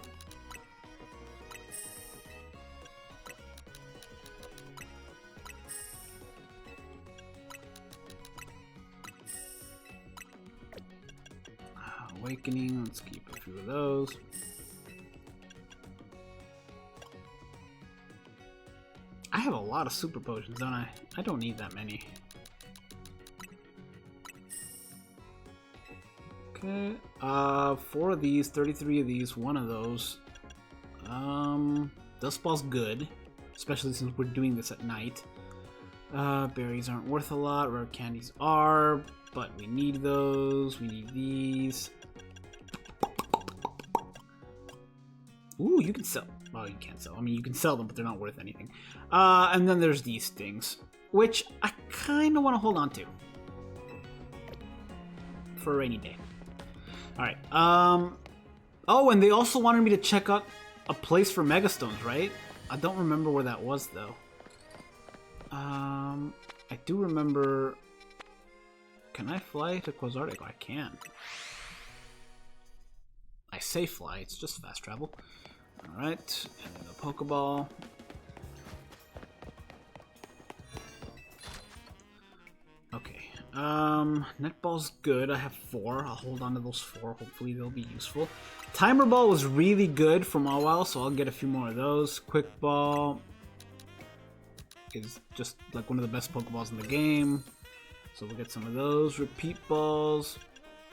Awakening, let's keep a few of those. I have a lot of super potions, don't I? I don't need that many. Okay, 4 of these, 33 of these, 1 of those. Dust Ball's good, especially since we're doing this at night. Berries aren't worth a lot, rare candies are, but we need those, we need these. Ooh, you can sell. Well, you can't sell. I mean, you can sell them, but they're not worth anything. And then there's these things, which I kind of want to hold on to for a rainy day. All right. Oh, and they also wanted me to check out a place for Megastones, right? I don't remember where that was though. I do remember. Can I fly to Quasartic? I can. I say fly. It's just fast travel. All right, and then the Pokeball. Okay. Netball's good. I have 4. I'll hold on to those 4. Hopefully they'll be useful. Timer Ball was really good from a while, so I'll get a few more of those. Quick Ball is just like one of the best Pokeballs in the game, so we'll get some of those. Repeat Balls.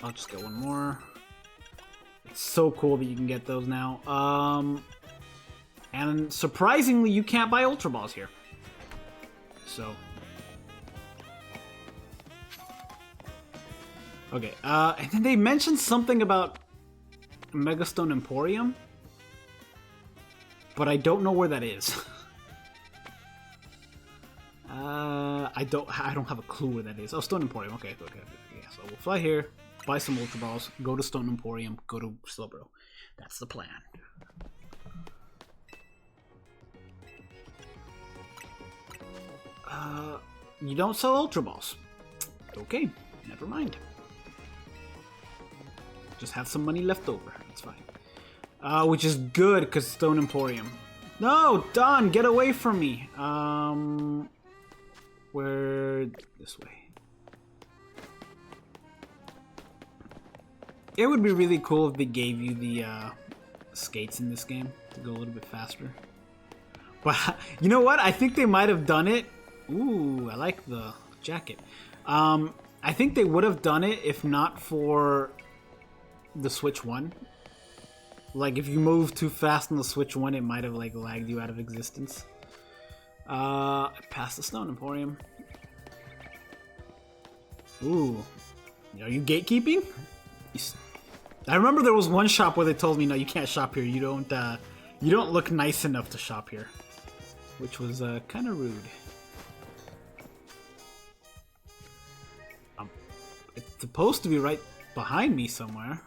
I'll just get one more. It's so cool that you can get those now. And surprisingly, you can't buy Ultra Balls here. So Okay, and then they mentioned something about Megastone Emporium, but I don't know where that is. I don't have a clue where that is. Oh, Stone Emporium. Okay. Yeah, so we'll fly here, buy some Ultra Balls, go to Stone Emporium, go to Slowbro. That's the plan. You don't sell Ultra Balls. Okay, never mind. Just have some money left over. That's fine. Which is good, because Stone Emporium. No, Don, get away from me. Where... this way. It would be really cool if they gave you the skates in this game to go a little bit faster. But you know what? I think they might have done it. Ooh, I like the jacket. I think they would have done it if not for the Switch 1. Like, if you move too fast on the Switch 1, it might have, like, lagged you out of existence. Past the Stone Emporium. Ooh. Are you gatekeeping? I remember there was one shop where they told me, no, you can't shop here. You don't look nice enough to shop here. Which was, kind of rude. It's supposed to be right behind me somewhere.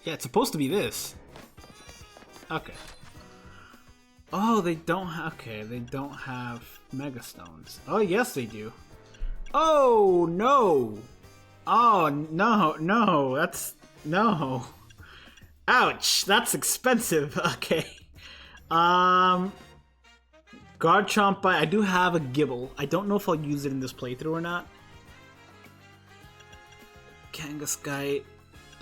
Yeah, it's supposed to be this. Okay. Oh, they don't have... okay, they don't have Mega Stones. Oh, yes, they do. Oh, no! Oh, no, that's... no. Ouch, that's expensive. Okay. Garchomp, I do have a Gibble. I don't know if I'll use it in this playthrough or not. Kangaskite,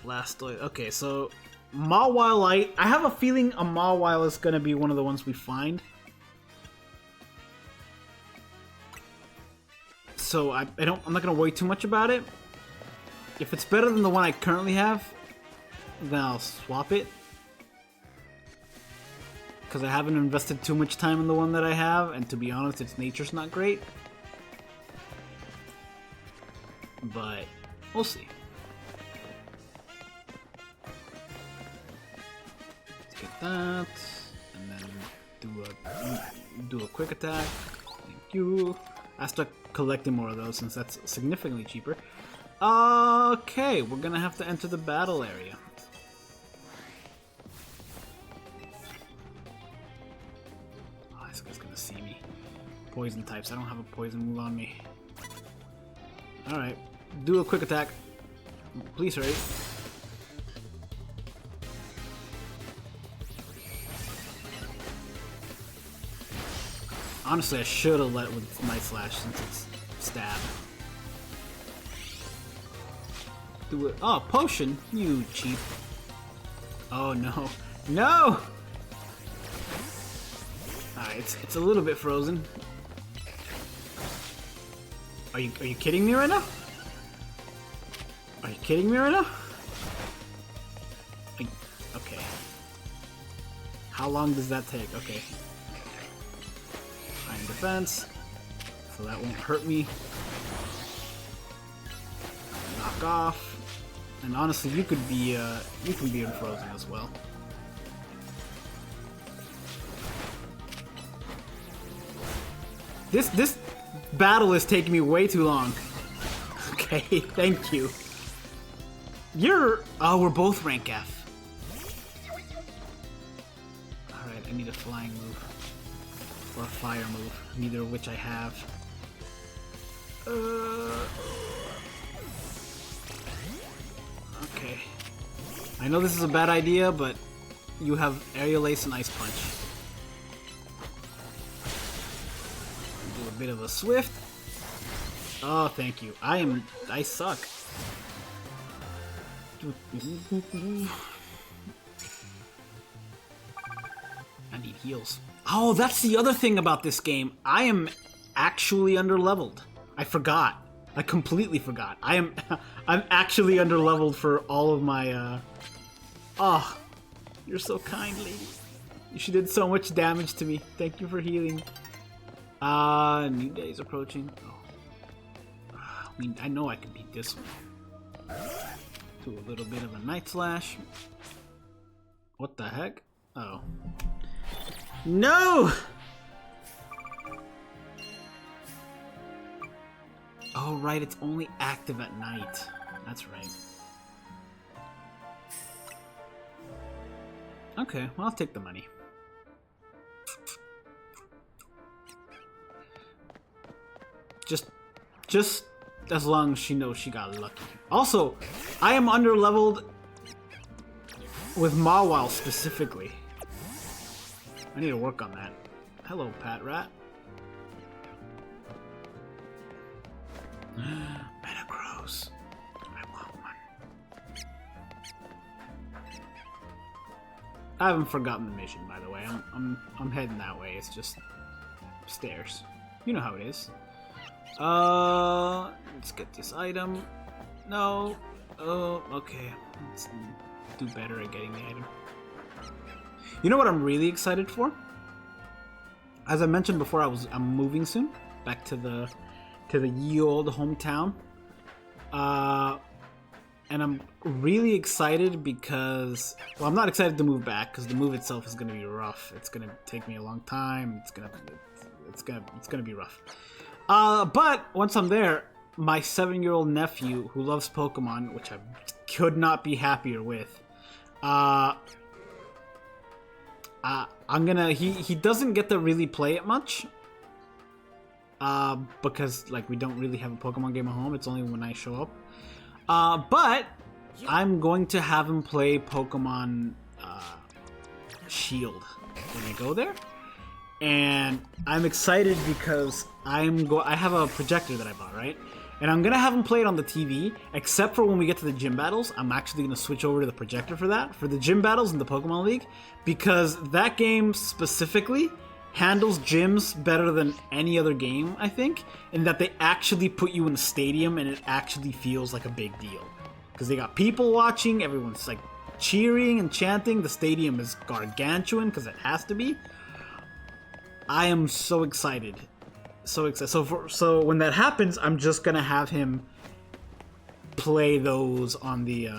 Blastoise. Okay, so Mawile Light. I have a feeling a Mawile is gonna be one of the ones we find. So I'm not gonna worry too much about it. If it's better than the one I currently have, then I'll swap it. Because I haven't invested too much time in the one that I have, and to be honest, its nature's not great. But we'll see. Let's get that, and then do a quick attack. Thank you. I start collecting more of those since that's significantly cheaper. Okay, we're gonna have to enter the battle area. Oh, this guy's gonna see me. Poison types. I don't have a poison move on me. Alright, do a quick attack. Please hurry. Honestly, I should have let with Night Slash since it's stab. Do it. Oh, potion! You cheap. Oh no. No! Alright, it's a little bit frozen. Are you kidding me right now? Are you kidding me right now? Okay. How long does that take? Okay. Iron defense, so that won't hurt me. Knock off. And honestly, you can be unfrozen as well. This battle is taking me way too long. Okay, thank you. Oh, we're both rank F. Alright, I need a flying move. Or a fire move, neither of which I have. Okay. I know this is a bad idea, but you have Aerial Ace and Ice Punch. Do a bit of a Swift. Oh, thank you. I suck. I need heals. Oh, that's the other thing about this game. I am actually underleveled. I forgot. I completely forgot. I'm actually underleveled for all of my Oh, you're so kind, lady. She did so much damage to me. Thank you for healing. New day's approaching. Oh. I mean, I know I can beat this one. Do a little bit of a Night Slash. What the heck? Oh. No! Oh, right, it's only active at night. That's right. Okay, well, I'll take the money. Just as long as she knows she got lucky. Also, I am under-leveled with Mawile specifically. I need to work on that. Hello, Pat Rat. Metagross. I want one. I haven't forgotten the mission, by the way. I'm heading that way. It's just stairs. You know how it is. Let's get this item. No. Oh, okay. Let's do better at getting the item. You know what I'm really excited for? As I mentioned before, I'm moving soon back to the ye old hometown. And I'm really excited because, well, I'm not excited to move back because the move itself is going to be rough. It's going to take me a long time. It's going to be rough. But once I'm there, my 7-year-old nephew who loves Pokemon, which I could not be happier with, he doesn't get to really play it much. Because like we don't really have a Pokemon game at home. It's only when I show up. But I'm going to have him play Pokemon Shield when I go there. And I'm excited because I have a projector that I bought, right? And I'm gonna have him play it on the TV, except for when we get to the gym battles. I'm actually gonna switch over to the projector for that, for the gym battles in the Pokemon League, because that game specifically handles gyms better than any other game, I think, in that they actually put you in the stadium and it actually feels like a big deal. Because they got people watching, everyone's like cheering and chanting, the stadium is gargantuan because it has to be. I am so excited. So excited. So when that happens, I'm just gonna have him play those on the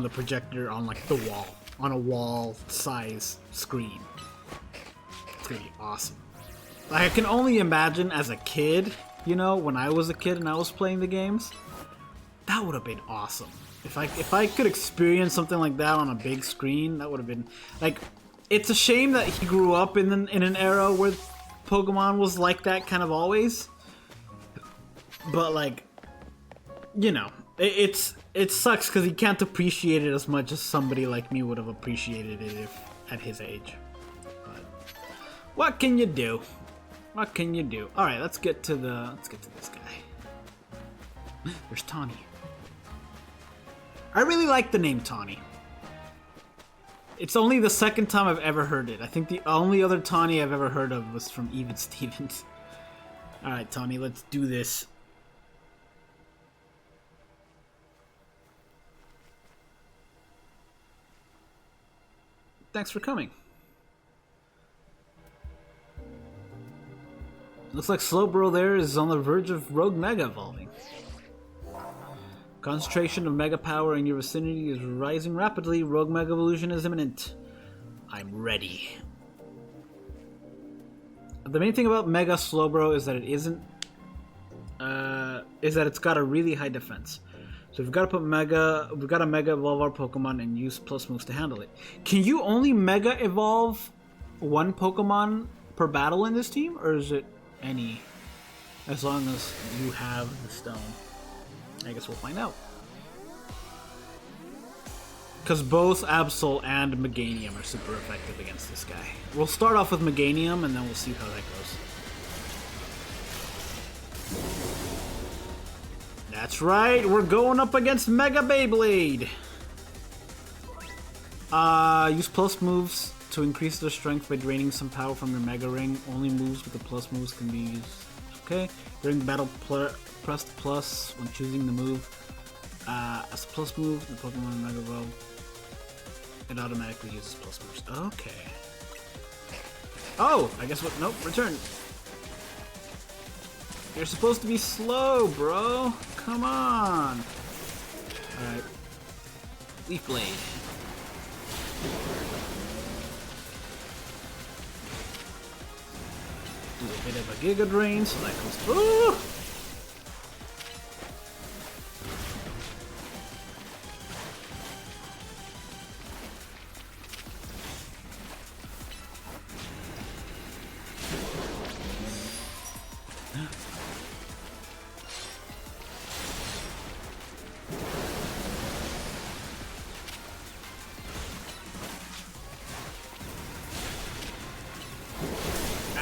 projector on like the wall, on a wall size screen. It's gonna be awesome. Like, I can only imagine as a kid, you know, when I was a kid and I was playing the games, that would have been awesome. If I could experience something like that on a big screen, that would have been like. It's a shame that he grew up in an era where Pokemon was like that kind of always. But like, you know, it sucks because he can't appreciate it as much as somebody like me would have appreciated it if at his age. But what can you do? What can you do? All right, let's get to this guy. There's Tawny. I really like the name Tawny. It's only the second time I've ever heard it. I think the only other Tawny I've ever heard of was from Even Stevens. Alright, Tawny, let's do this. Thanks for coming. Looks like Slowbro there is on the verge of Rogue Mega evolving. Concentration of Mega power in your vicinity is rising rapidly. Rogue Mega evolution is imminent. I'm ready. The main thing about Mega Slowbro is that it isn't. Is that it's got a really high defense. So we've got to Mega evolve our Pokemon and use plus moves to handle it. Can you only Mega evolve one Pokemon per battle in this team, or is it any? As long as you have the stone. I guess we'll find out. Because both Absol and Meganium are super effective against this guy. We'll start off with Meganium and then we'll see how that goes. That's right, we're going up against Mega Beyblade. Use plus moves to increase their strength by draining some power from your Mega Ring. Only moves with the plus moves can be used. Okay, during battle, press the plus when choosing the move. As a plus move, the Pokemon Mega Evolve, it automatically uses plus moves. Okay. Oh, I guess what? Nope, return. You're supposed to be slow, bro. Come on. Alright. Leaf Blade. Do a bit of a Giga Drain, so that goes through.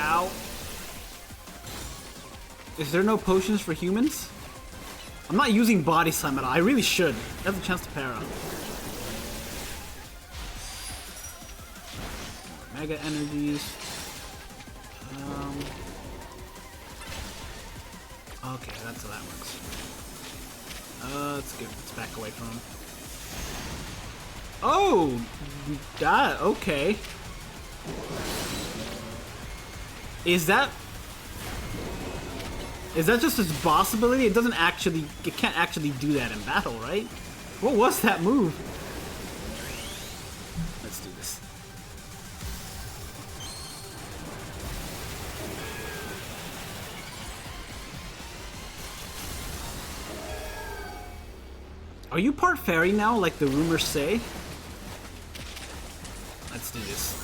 Ow. Is there no potions for humans? I'm not using Body Slam at all. I really should. I have a chance to para. Mega energies. Okay, that's how that works. Let's back away from him. Oh! That, okay. Is that just its boss ability? It can't actually do that in battle, right? What was that move? Let's do this. Are you part fairy now, like the rumors say? Let's do this.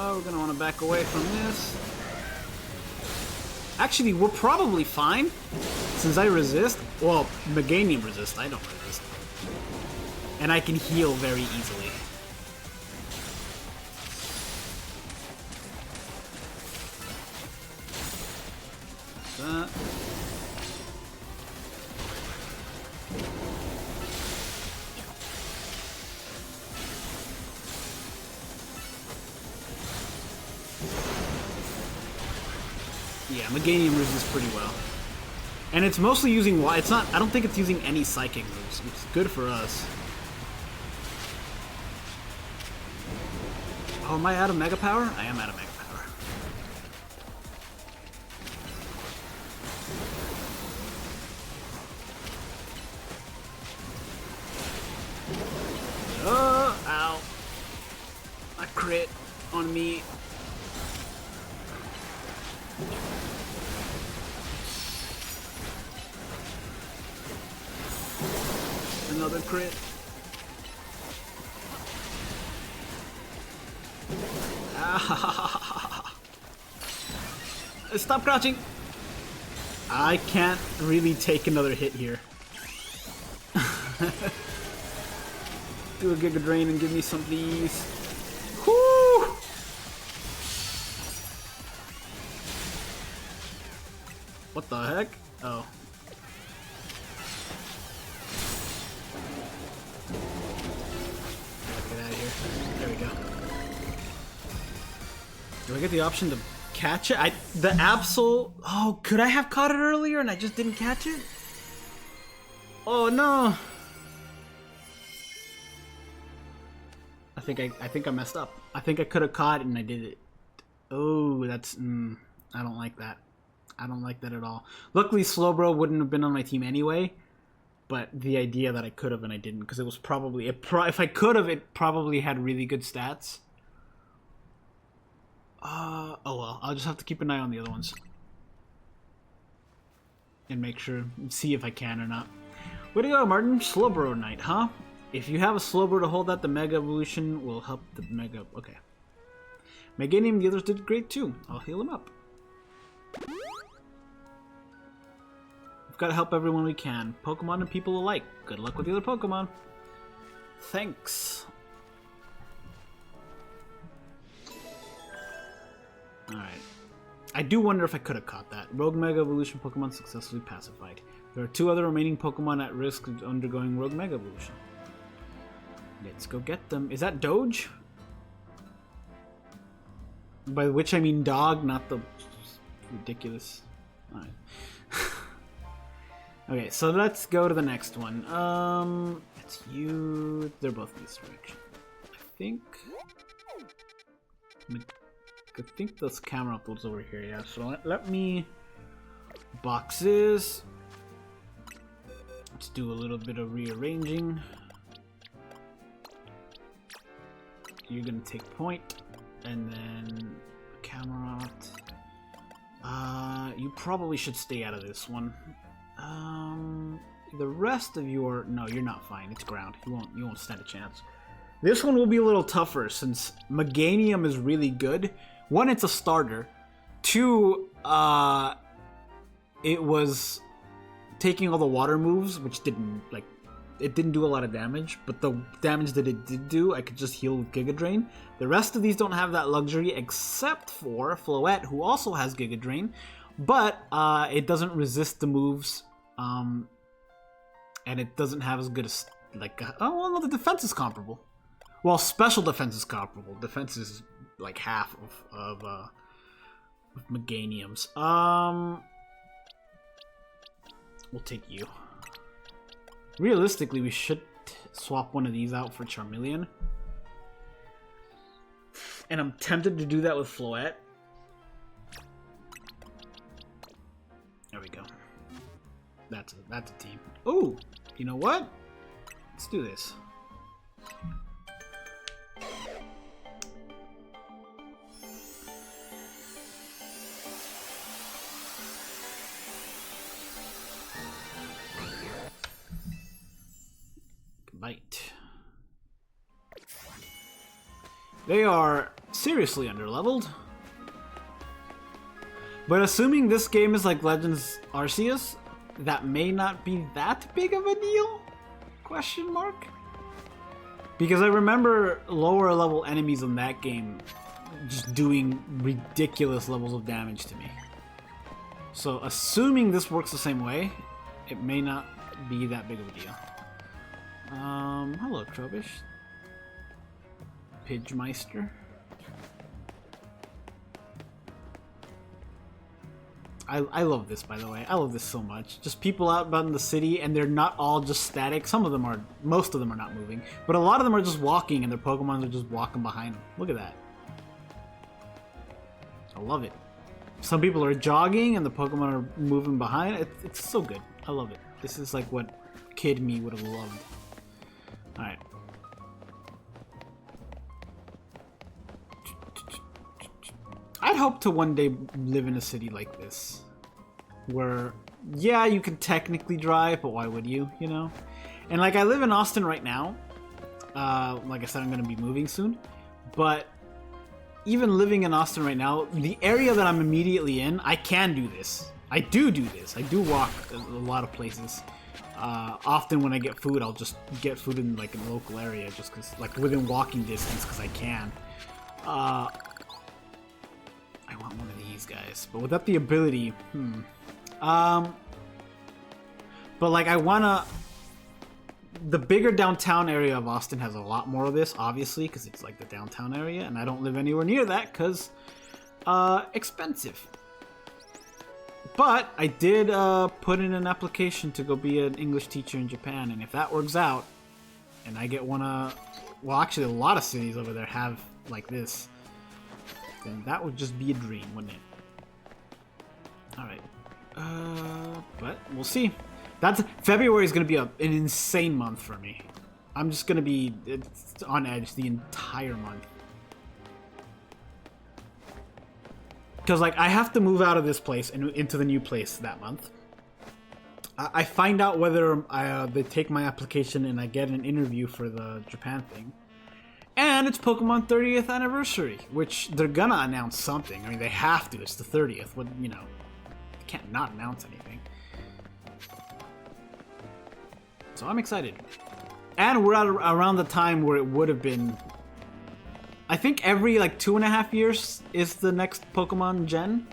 We're gonna want to back away from this. Actually, we're probably fine, since I resist. Well, Meganium resist, I don't resist. And I can heal very easily. That. Yeah, Meganium resists pretty well. And it's mostly using it's not, I don't think it's using any psychic moves. It's good for us. Oh, am I out of Mega Power? I am out of Mega Power. Ow. A crit on me. Another crit. Ah. Stop crouching. I can't really take another hit here. Do a Giga Drain and give me some please. Whoo! What the heck? Oh. Get out of here. There we go. Do I get the option to catch it? The Absol... Oh, could I have caught it earlier and I just didn't catch it? Oh no. I think I messed up. I think I could have caught it and I did it. Oh, that's... I don't like that. I don't like that at all. Luckily, Slowbro wouldn't have been on my team anyway. But the idea that I could have and I didn't, because it was probably... if I could have, it probably had really good stats. Oh well, I'll just have to keep an eye on the other ones. And make sure, see if I can or not. Way to go, Martin. Slowbro Knight, huh? If you have a Slowbro to hold out, the Mega Evolution will help the Mega... Okay. Meganium, the others did great too. I'll heal them up. We've got to help everyone we can. Pokemon and people alike. Good luck with the other Pokemon. Thanks. Alright. I do wonder if I could have caught that. Rogue Mega Evolution Pokemon successfully pacified. There are 2 other remaining Pokemon at risk of undergoing Rogue Mega Evolution. Let's go get them. Is that Doge? By which I mean dog, not the ridiculous. Alright. Okay, so let's go to the next one. It's you. They're both this direction. I think this camera uploads over here, yeah. So let me... Boxes. Let's do a little bit of rearranging. You're gonna take point, and then camera. You probably should stay out of this one. The rest of your... No, you're not fine. It's ground. You won't stand a chance. This one will be a little tougher since Meganium is really good. One, it's a starter. Two, it was taking all the water moves, which didn't do a lot of damage, but the damage that it did do, I could just heal with Giga Drain. The rest of these don't have that luxury except for Floette, who also has Giga Drain, but it doesn't resist the moves, and it doesn't have as good as, like, oh, well, no, the defense is comparable. Well, special defense is comparable. Defense is like half of Meganium's. We'll take you. Realistically, we should swap one of these out for Charmeleon. And I'm tempted to do that with Floette. There we go. That's a team. Oh, you know what? Let's do this. Bite. They are seriously underleveled. But assuming this game is like Legends Arceus, that may not be that big of a deal? Question mark? Because I remember lower level enemies in that game just doing ridiculous levels of damage to me. So assuming this works the same way, it may not be that big of a deal. Hello, Trubbish. Pidgemeister. I love this, by the way. I love this so much. Just people out in the city, and they're not all just static. Most of them are not moving, but a lot of them are just walking, and their Pokemon are just walking behind them. Look at that. I love it. Some people are jogging, and the Pokemon are moving behind. It's so good. I love it. This is like what kid me would have loved. Alright. I'd hope to one day live in a city like this. Where, yeah, you can technically drive, but why would you, you know? And like, I live in Austin right now. Like I said, I'm going to be moving soon. But even living in Austin right now, the area that I'm immediately in, I can do this. I do this. I do walk a lot of places. Often when I get food, I'll just get food in like a local area just because, like within walking distance, because I can. I want one of these guys, but without the ability, but like I wanna... The bigger downtown area of Austin has a lot more of this, obviously, because it's like the downtown area, and I don't live anywhere near that because expensive. But I did put in an application to go be an English teacher in Japan, and if that works out, and I get one well, actually a lot of cities over there have like this, then that would just be a dream, wouldn't it? Alright. But we'll see. February is going to be an insane month for me. I'm just going to be on edge the entire month. Because, like, I have to move out of this place and into the new place that month. I find out whether they take my application and I get an interview for the Japan thing. And it's Pokemon 30th anniversary, which they're gonna announce something. I mean, they have to. It's the 30th. What, you know, they can't not announce anything. So I'm excited. And we're at around the time where it would have been... I think every, like, 2.5 years is the next Pokemon gen.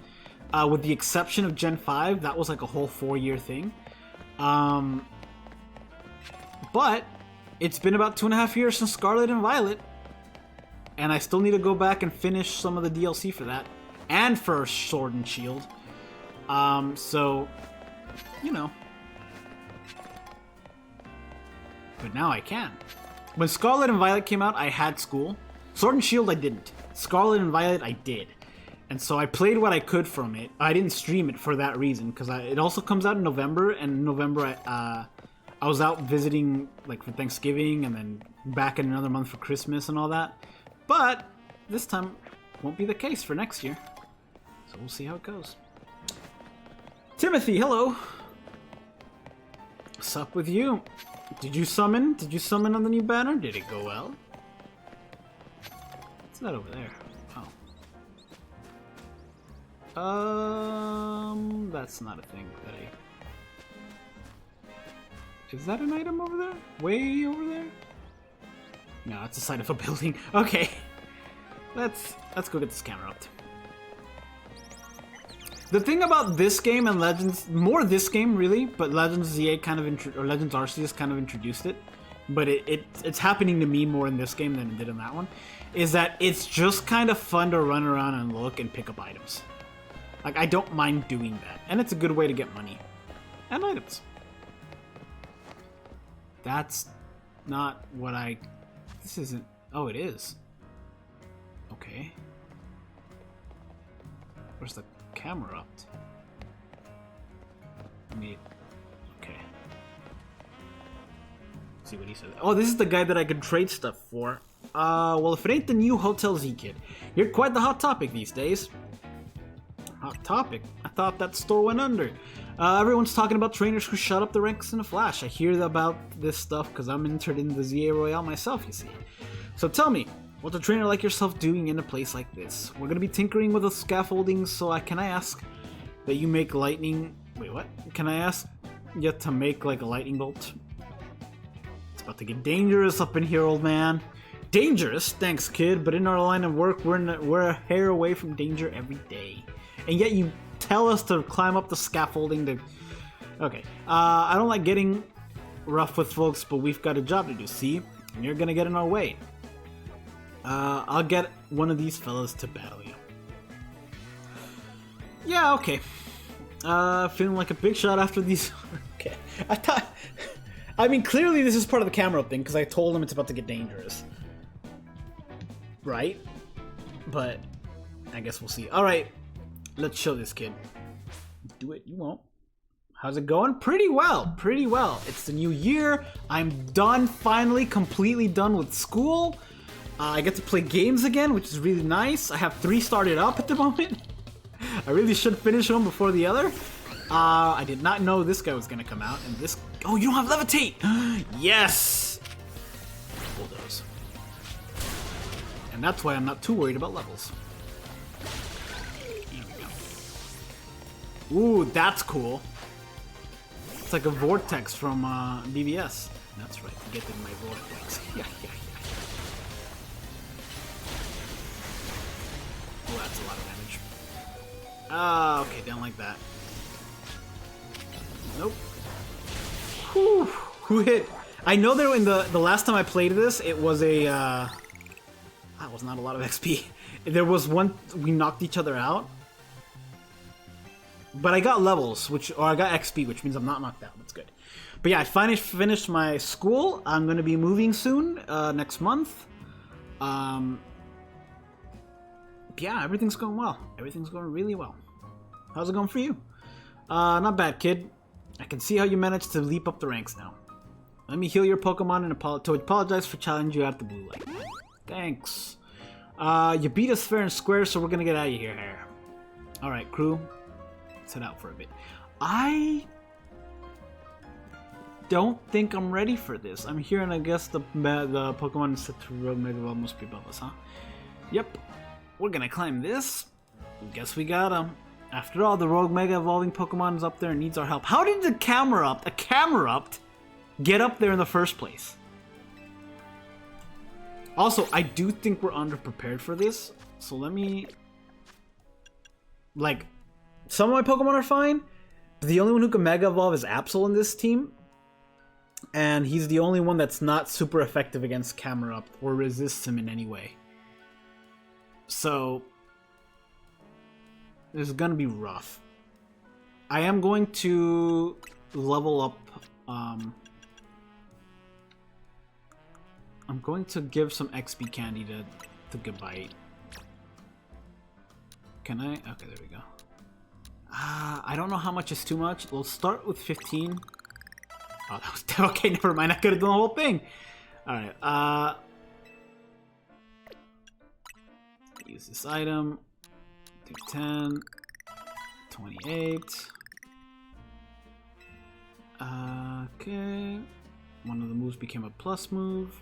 With the exception of Gen 5. That was, like, a whole 4-year thing. But it's been about 2.5 years since Scarlet and Violet. and I still need to go back and finish some of the DLC for that, and for Sword and Shield. So, you know. But now I can. When Scarlet and Violet came out, I had school. Sword and Shield, I didn't. Scarlet and Violet, I did. And so I played what I could from it. I didn't stream it for that reason, because it also comes out in November, and in November I was out visiting like for Thanksgiving, and then back in another month for Christmas and all that. But this time won't be the case for next year. So we'll see how it goes. Timothy, hello. What's up with you? Did you summon? Did you summon on the new banner? Did it go well? What's that over there? Oh. That's not a thing that I... Is that an item over there? Way over there? No, it's the side of a building. Okay. Let's go get this camera up. The thing about this game and Legends, more this game really, but Legends ZA kind of or Legends Arceus kind of introduced it, but it's happening to me more in this game than it did in that one, is that it's just kind of fun to run around and look and pick up items. Like, I don't mind doing that, and it's a good way to get money and items. That's not what this isn't. Oh, it is. Okay. Where's the camera up? Okay. See what he said. Oh, this is the guy that I could trade stuff for. Well, if it ain't the new Hotel Z kid, you're quite the hot topic these days. Hot topic? I thought that store went under. Everyone's talking about trainers who shut up the ranks in a flash. I hear about this stuff because I'm entered in the ZA Royale myself, you see. So tell me, what's a trainer like yourself doing in a place like this? We're gonna be tinkering with the scaffolding, so can I ask that you make lightning... Wait, what? Can I ask you to make like a lightning bolt? It's about to get dangerous up in here, old man. Dangerous? Thanks, kid, but in our line of work, we're a hair away from danger every day. And yet you tell us to climb up the scaffolding to... Okay, I don't like getting rough with folks, but we've got a job to do, see? And you're gonna get in our way. I'll get one of these fellas to battle you. Yeah, okay. Feeling like a big shot after these... Okay, I mean, clearly this is part of the camera thing, because I told him it's about to get dangerous. Right? But I guess we'll see. Alright, let's show this kid. Do it, you won't. How's it going? Pretty well, pretty well. It's the new year. I'm done, finally, completely done with school. I get to play games again, which is really nice. I have 3 started up at the moment. I really should finish one before the other. I did not know this guy was gonna come out, and this... Oh, you don't have Levitate! Yes! Bulldoze. And that's why I'm not too worried about levels. Here we go. Ooh, that's cool. It's like a vortex from BBS. That's right, get in my vortex. Yeah. Oh, that's a lot of damage. Ah, okay, don't like that. Nope. Whew, who hit? I know that in the last time I played this, it was a, that was not a lot of XP. There was one, we knocked each other out. But I got levels, or I got XP, which means I'm not knocked out. That's good. But yeah, I finally finished my school. I'm going to be moving soon, next month. Yeah, everything's going well. Everything's going really well. How's it going for you? Not bad, kid. I can see how you managed to leap up the ranks now. Let me heal your Pokemon and apologize for challenging you at the blue light. Thanks. You beat us fair and square, so we're gonna get out of here. Alright, crew. Let's head out for a bit. I don't think I'm ready for this. I'm hearing, I guess, the Pokemon set to Rogue Mega Evolve must be above us, huh? Yep. We're gonna climb this. Guess we got him. After all, the Rogue Mega Evolving Pokemon is up there and needs our help. How did the Camerupt get up there in the first place? Also, I do think we're underprepared for this. So let me... Like, some of my Pokemon are fine. But the only one who can Mega Evolve is Absol in this team. And he's the only one that's not super effective against Camerupt or resists him in any way. So this is gonna be rough. I am going to level up. I'm going to give some XP candy to Gabite. Can I? Okay, there we go. I don't know how much is too much. We'll start with 15. Oh, that was okay. Never mind. I could have done the whole thing. All right. Use this item. Do 10. 28. Okay. One of the moves became a plus move.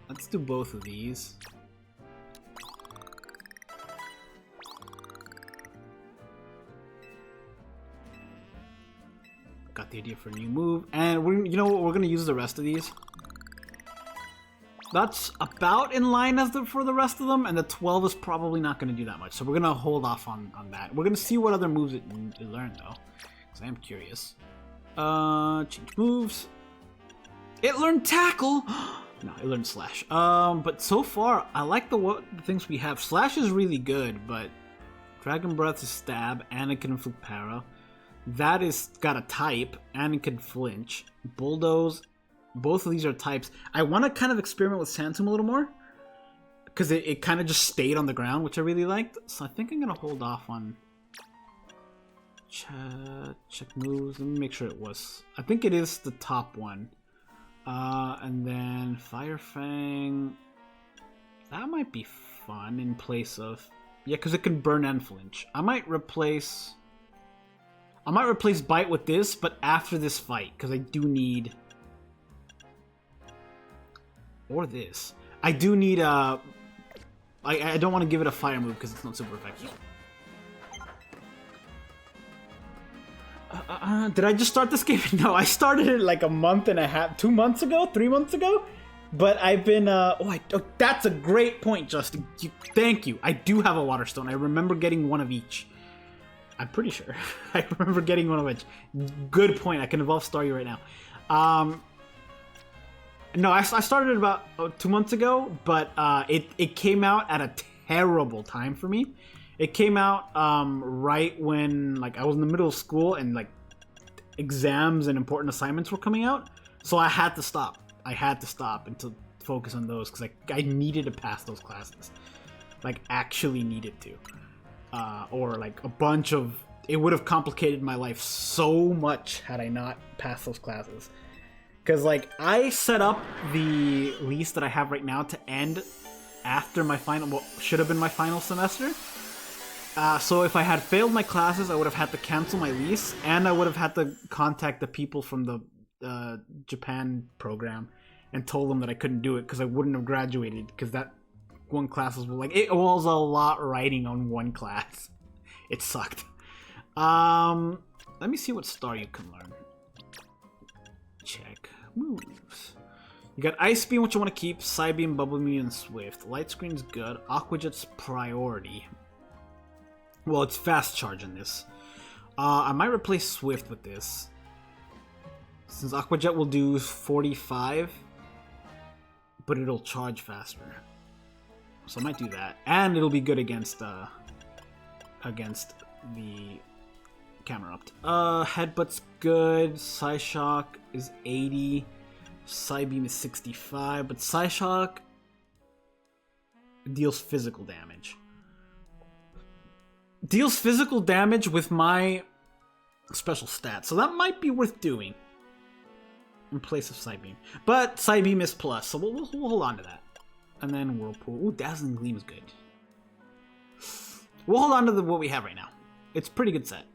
Let's do both of these. Got the idea for a new move, and you know what? We're gonna use the rest of these. That's about in line as for the rest of them, and the 12 is probably not gonna do that much. So we're gonna hold off on that. We're gonna see what other moves it learned though, because I am curious. Change moves. It learned tackle. No, it learned slash. But so far I like the things we have. Slash is really good, but Dragon Breath is stab, and it can inflict para. That is got a type, and it can flinch. Bulldoze, both of these are types. I want to kind of experiment with Sand Tomb a little more, because it kind of just stayed on the ground, which I really liked. So I think I'm going to hold off on check moves. Let me make sure it was. I think it is the top one. And then Fire Fang. That might be fun in place of... Yeah, because it can burn and flinch. I might replace Bite with this, but after this fight, because I do need... Or this. I do need I don't want to give it a fire move because it's not super effective. Did I just start this game? No, I started it like a month and a half, 2 months ago, 3 months ago. But I've been, that's a great point, Justin. Thank you. I do have a Water Stone. I remember getting one of each. I'm pretty sure. I remember getting one of each. Good point. I can evolve Staryu right now. No, I started it about 2 months ago, but it came out at a terrible time for me. It came out right when I was in the middle of school and exams and important assignments were coming out, so I had to stop. I had to stop and to focus on those because I needed to pass those classes, actually needed to, or a bunch of. It would have complicated my life so much had I not passed those classes. Because, I set up the lease that I have right now to end after my final, what should have been my final semester. So if I had failed my classes, I would have had to cancel my lease, and I would have had to contact the people from the Japan program and told them that I couldn't do it because I wouldn't have graduated, because that one class was it was a lot writing on one class. It sucked. Let me see what star you can learn. Check moves. You got Ice Beam, which you want to keep, Psybeam, Bubble Beam, and Swift. Light Screen's good. Aqua Jet's priority. Well, it's fast charge in this. I might replace Swift with this, since Aqua Jet will do 45, but it'll charge faster. So I might do that, and it'll be good against the Camerupt. Headbutt's good. Psyshock is 80. Psybeam is 65, but Psyshock deals physical damage. Deals physical damage with my special stat, so that might be worth doing in place of Psybeam. But Psybeam is plus, so we'll hold on to that. And then Whirlpool. Ooh, Dazzling Gleam is good. We'll hold on to what we have right now. It's a pretty good set.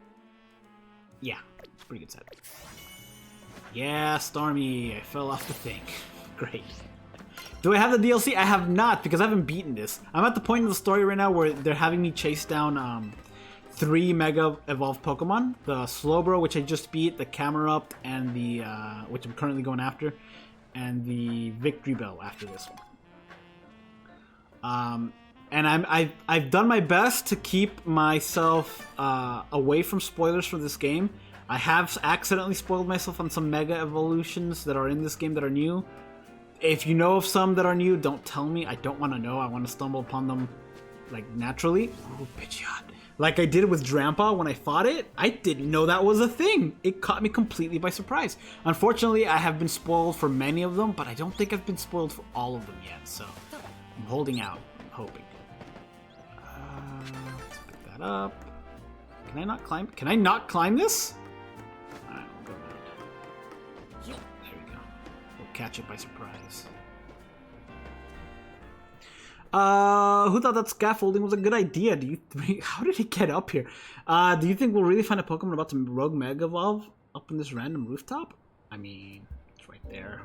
Yeah, it's a pretty good set. Yeah, Starmie, I fell off the thing. Great. Do I have the DLC? I have not, because I haven't beaten this. I'm at the point in the story right now where they're having me chase down 3 Mega Evolved Pokemon. The Slowbro, which I just beat, the Camerupt, and the, which I'm currently going after, and the Victory Bell after this one. And I've done my best to keep myself away from spoilers for this game. I have accidentally spoiled myself on some Mega Evolutions that are in this game that are new. If you know of some that are new, don't tell me. I don't want to know. I want to stumble upon them like naturally. Ooh, Pidgeot. Like I did with Drampa when I fought it, I didn't know that was a thing. It caught me completely by surprise. Unfortunately, I have been spoiled for many of them, but I don't think I've been spoiled for all of them yet, so I'm holding out, hoping. Let's pick that up. Can I not climb? Can I not climb this? Alright, we'll go around. There we go. We'll catch it by surprise. Who thought that scaffolding was a good idea? Do you think, how did it get up here? Do you think we'll really find a Pokemon about to Rogue Mega Evolve up in this random rooftop? I mean, it's right there.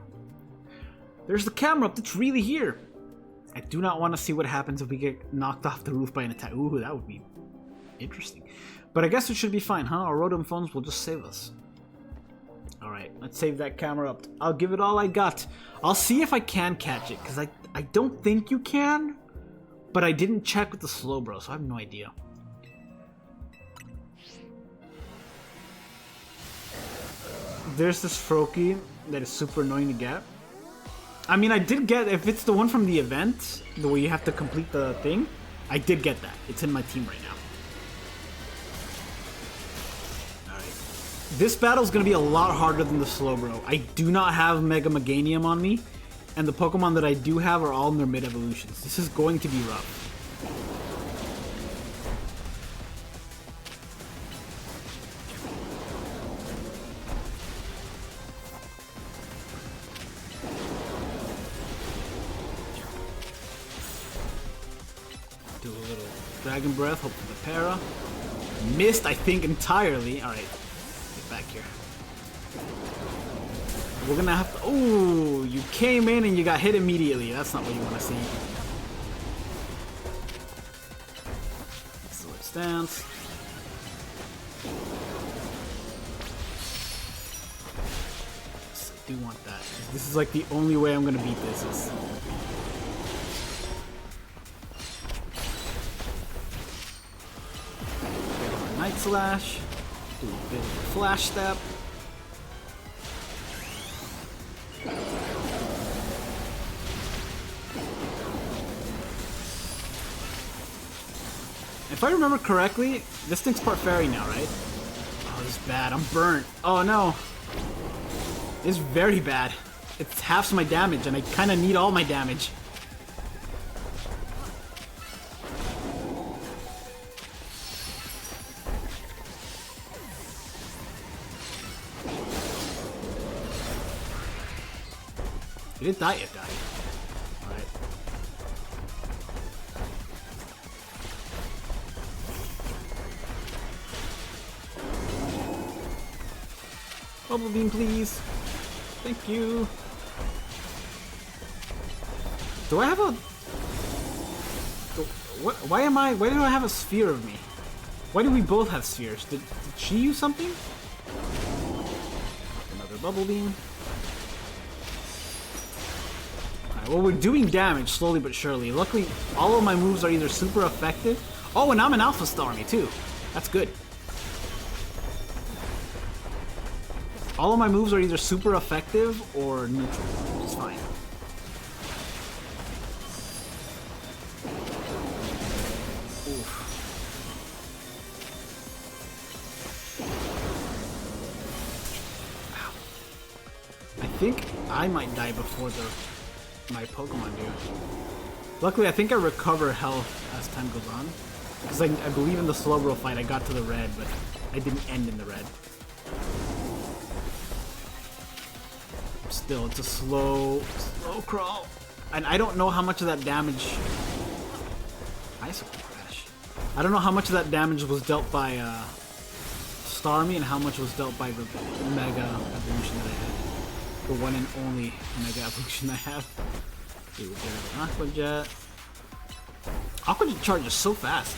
There's the camera up that's really here. I do not want to see what happens if we get knocked off the roof by an attack. Ooh, that would be interesting. But I guess it should be fine, huh? Our Rotom phones will just save us. Alright, let's save that camera up. I'll give it all I got. I'll see if I can catch it, because I don't think you can. But I didn't check with the Slowbro, so I have no idea. There's this Froakie that is super annoying to get. I mean, I did get, if it's the one from the event, the way you have to complete the thing, I did get that. It's in my team right now. This battle is going to be a lot harder than the Slowbro. I do not have Mega Meganium on me, and the Pokemon that I do have are all in their mid-evolutions. This is going to be rough. Do a little Dragon Breath, hope for the para. Missed, I think, entirely. Alright. Back here. We're gonna have to. Oh, you came in and you got hit immediately. That's not what you want to see. Sword stance. Yes, I do want that. This is like the only way I'm gonna beat this. Is Night Slash. Do a bit of a Flash Step. If I remember correctly, this thing's part fairy now, right? Oh, this is bad. I'm burnt. Oh no. It's very bad. It's half my damage, and I kind of need all my damage. It didn't die, it died. Alright. Bubble Beam, please. Thank you. Do I have a... Why do I have a sphere of me? Why do we both have spheres? Did she use something? Another Bubble Beam. Well, we're doing damage slowly but surely. Luckily, all of my moves are either super effective. Oh, and I'm an Alpha Starmie too. That's good. All of my moves are either super effective or neutral, which is fine. Oof. Wow. I think I might die before my Pokemon do. Luckily, I think I recover health as time goes on. Because I believe in the Slowbro fight, I got to the red, but I didn't end in the red. Still, it's a slow crawl. And I don't know how much of that damage... Icicle Crash. I don't know how much of that damage was dealt by Starmie and how much was dealt by the Mega Evolution that I had. The one and only Mega Evolution I have. Dude, we'll get an Aqua Jet. Aqua Jet charges so fast.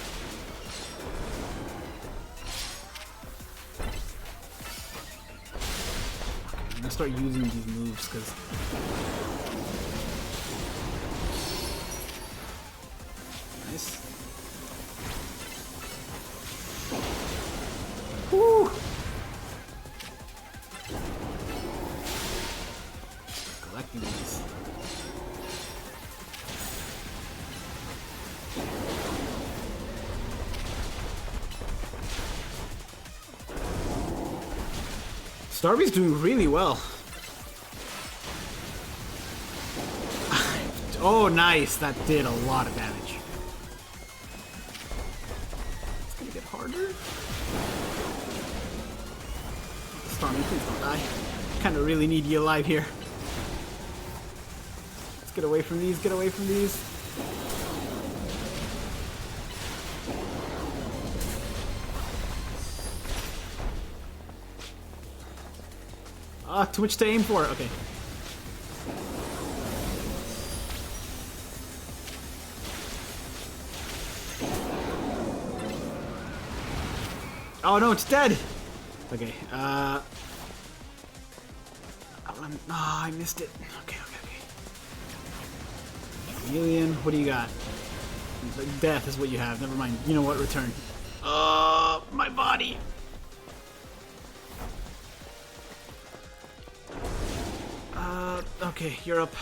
I'm gonna start using these moves because nice. Woo! Collecting these. Starmie's doing really well. Oh, nice. That did a lot of damage. It's gonna get harder. Starmie, please don't die. Kinda really need you alive here. Let's get away from these, get away from these. Too much to aim for. Okay. Oh no, it's dead! Okay, oh, I missed it. Okay. Chameleon, what do you got? Death is what you have. Never mind. You know what? Return. My body! Okay, you're up.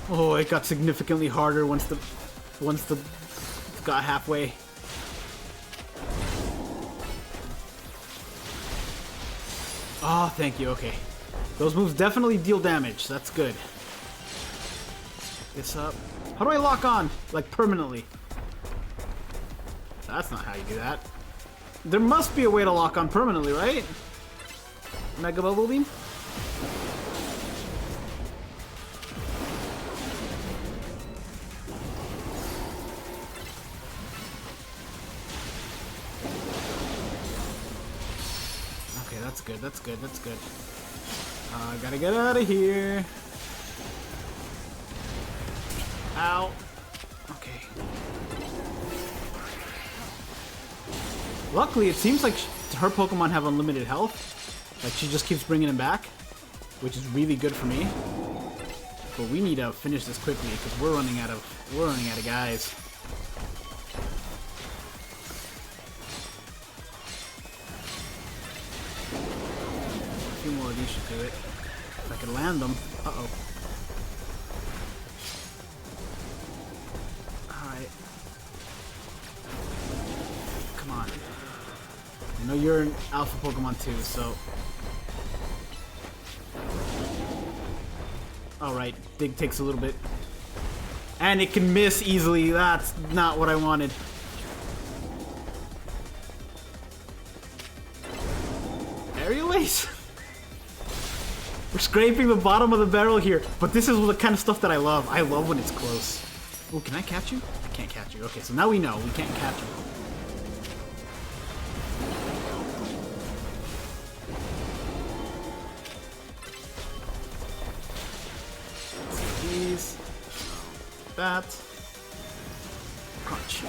Oh, it got significantly harder once the got halfway. Oh, thank you. Okay, those moves definitely deal damage. That's good. Pick this up. How do I lock on like permanently? That's not how you do that. There must be a way to lock on permanently, right? Mega Bubble Beam? Okay, that's good, that's good, that's good. I gotta get out of here. Ow. Okay. Luckily, it seems like her Pokemon have unlimited health. Like, she just keeps bringing them back, which is really good for me. But we need to finish this quickly because we're running out of guys. A few more of these should do it. If I can land them. Uh-oh. Alright. Come on. I know you're an alpha Pokemon too, so... Alright, Dig takes a little bit. And it can miss easily. That's not what I wanted. Aerial Ace? We're scraping the bottom of the barrel here, but this is the kind of stuff that I love. I love when it's close. Oh, can I catch you? I can't catch you. Okay, so now we know we can't catch you. These. That. Crunch.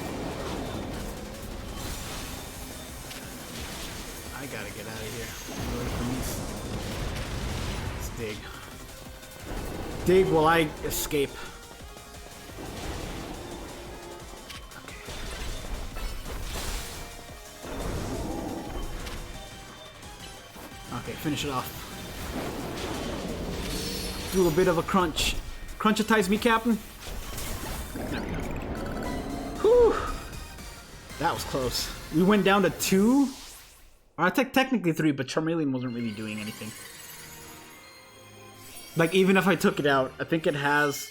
I gotta get out of here. Away from these. Let's dig. Dig while I escape. Okay. Okay, finish it off. Do a bit of a crunch. Crunchitize me, Captain. There we go. Whew. That was close. We went down to 2. Or technically 3, but Charmeleon wasn't really doing anything. Like, even if I took it out, I think it has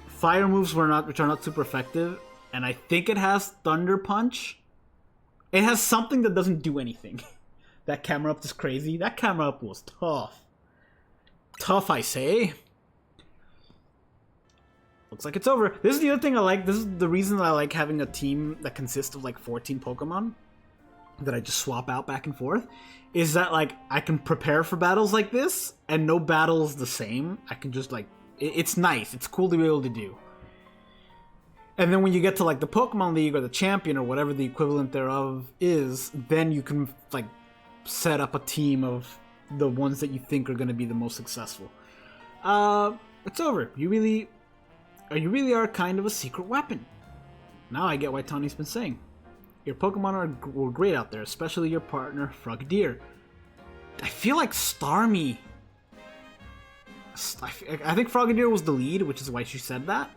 fire moves which are not super effective, and I think it has Thunder Punch. It has something that doesn't do anything. That camera up is crazy. That camera up was tough. Tough, I say. Looks like it's over. This is the other thing I like. This is the reason that I like having a team that consists of like 14 Pokemon that I just swap out back and forth. Is that like I can prepare for battles like this and no battle is the same. I can just like it's nice. It's cool to be able to do. And then when you get to like the Pokemon League or the Champion or whatever the equivalent thereof is, then you can like set up a team of the ones that you think are going to be the most successful. It's over. You really are kind of a secret weapon. Now I get why Tony's been saying. Your Pokemon were great out there, especially your partner, Frogadier. I feel like Starmie... I think Frogadier was the lead, which is why she said that.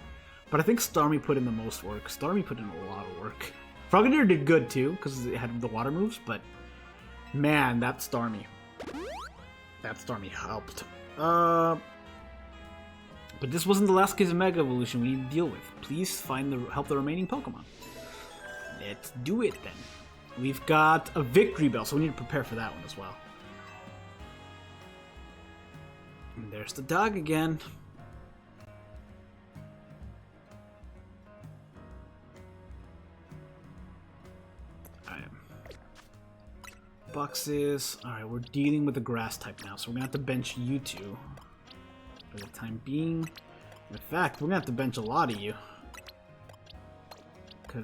But I think Starmie put in the most work. Starmie put in a lot of work. Frogadier did good too, because it had the water moves, but man, that Starmie helped. But this wasn't the last case of Mega Evolution we need to deal with. Please help the remaining Pokemon. Let's do it then. We've got a Victory Bell, so we need to prepare for that one as well. And there's the dog again. Boxes. Alright, we're dealing with the grass type now, so we're gonna have to bench you two for the time being. In fact, we're gonna have to bench a lot of you. Because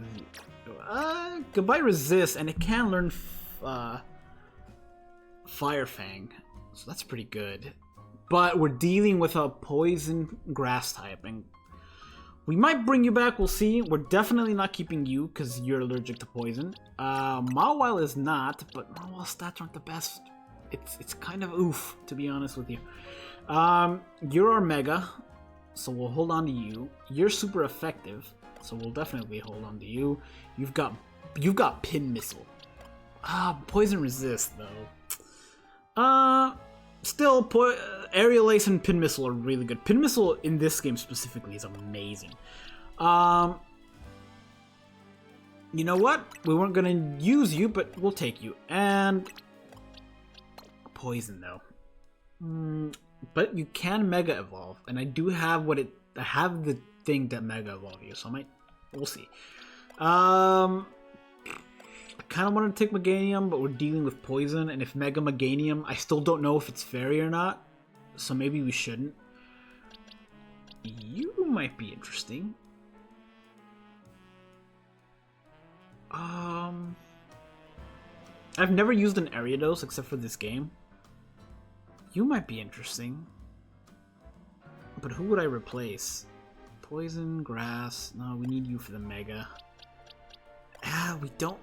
goodbye resist, and it can learn Fire Fang, so that's pretty good. But we're dealing with a poison grass type, and we might bring you back, we'll see. We're definitely not keeping you, because you're allergic to poison. Mawile is not, but Mawile's stats aren't the best. It's kind of oof, to be honest with you. You're our Mega, so we'll hold on to you. You're super effective, so we'll definitely hold on to you. You've got Pin Missile. Poison Resist, though. Still, Aerial Ace and Pin Missile are really good. Pin Missile in this game specifically is amazing. You know what? We weren't gonna use you, but we'll take you. And Poison though. But you can Mega Evolve, and I do have I have the thing that Mega Evolve you, so we'll see. I kind of wanted to take Meganium, but we're dealing with Poison, and if Mega Meganium, I still don't know if it's fairy or not, so maybe we shouldn't. You might be interesting. I've never used an Ariados except for this game. You might be interesting. But who would I replace? Poison, Grass. No, we need you for the Mega. We don't.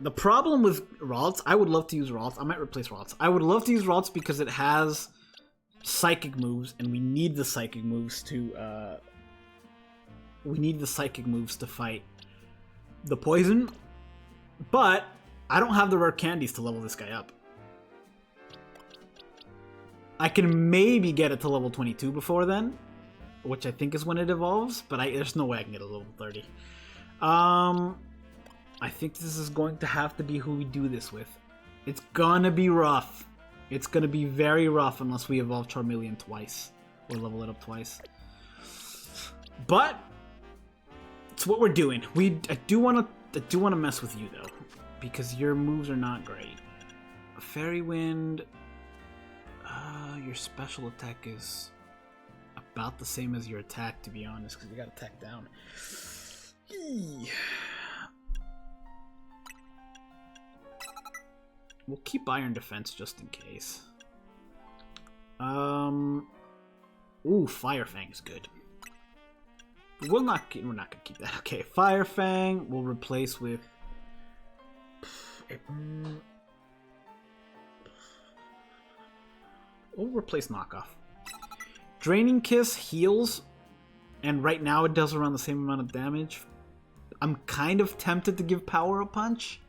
The problem with Ralts, I would love to use Ralts. I might replace Ralts. I would love to use Ralts because it has Psychic moves, and we need the Psychic moves to fight the Poison. But I don't have the rare candies to level this guy up. I can maybe get it to level 22 before then, which I think is when it evolves, but there's no way I can get it to level 30. I think this is going to have to be who we do this with. It's gonna be rough. It's gonna be very rough unless we evolve Charmeleon twice or level it up twice. But it's what we're doing. I do want to mess with you though, because your moves are not great. Fairy Wind. Your special attack is about the same as your attack, to be honest, because you got attack down. We'll keep Iron Defense just in case. Ooh, Fire Fang's good. We're not gonna keep that. Okay, Fire Fang we'll replace with. We'll replace Knockoff. Draining Kiss heals, and right now it does around the same amount of damage. I'm kind of tempted to give Power Up Punch,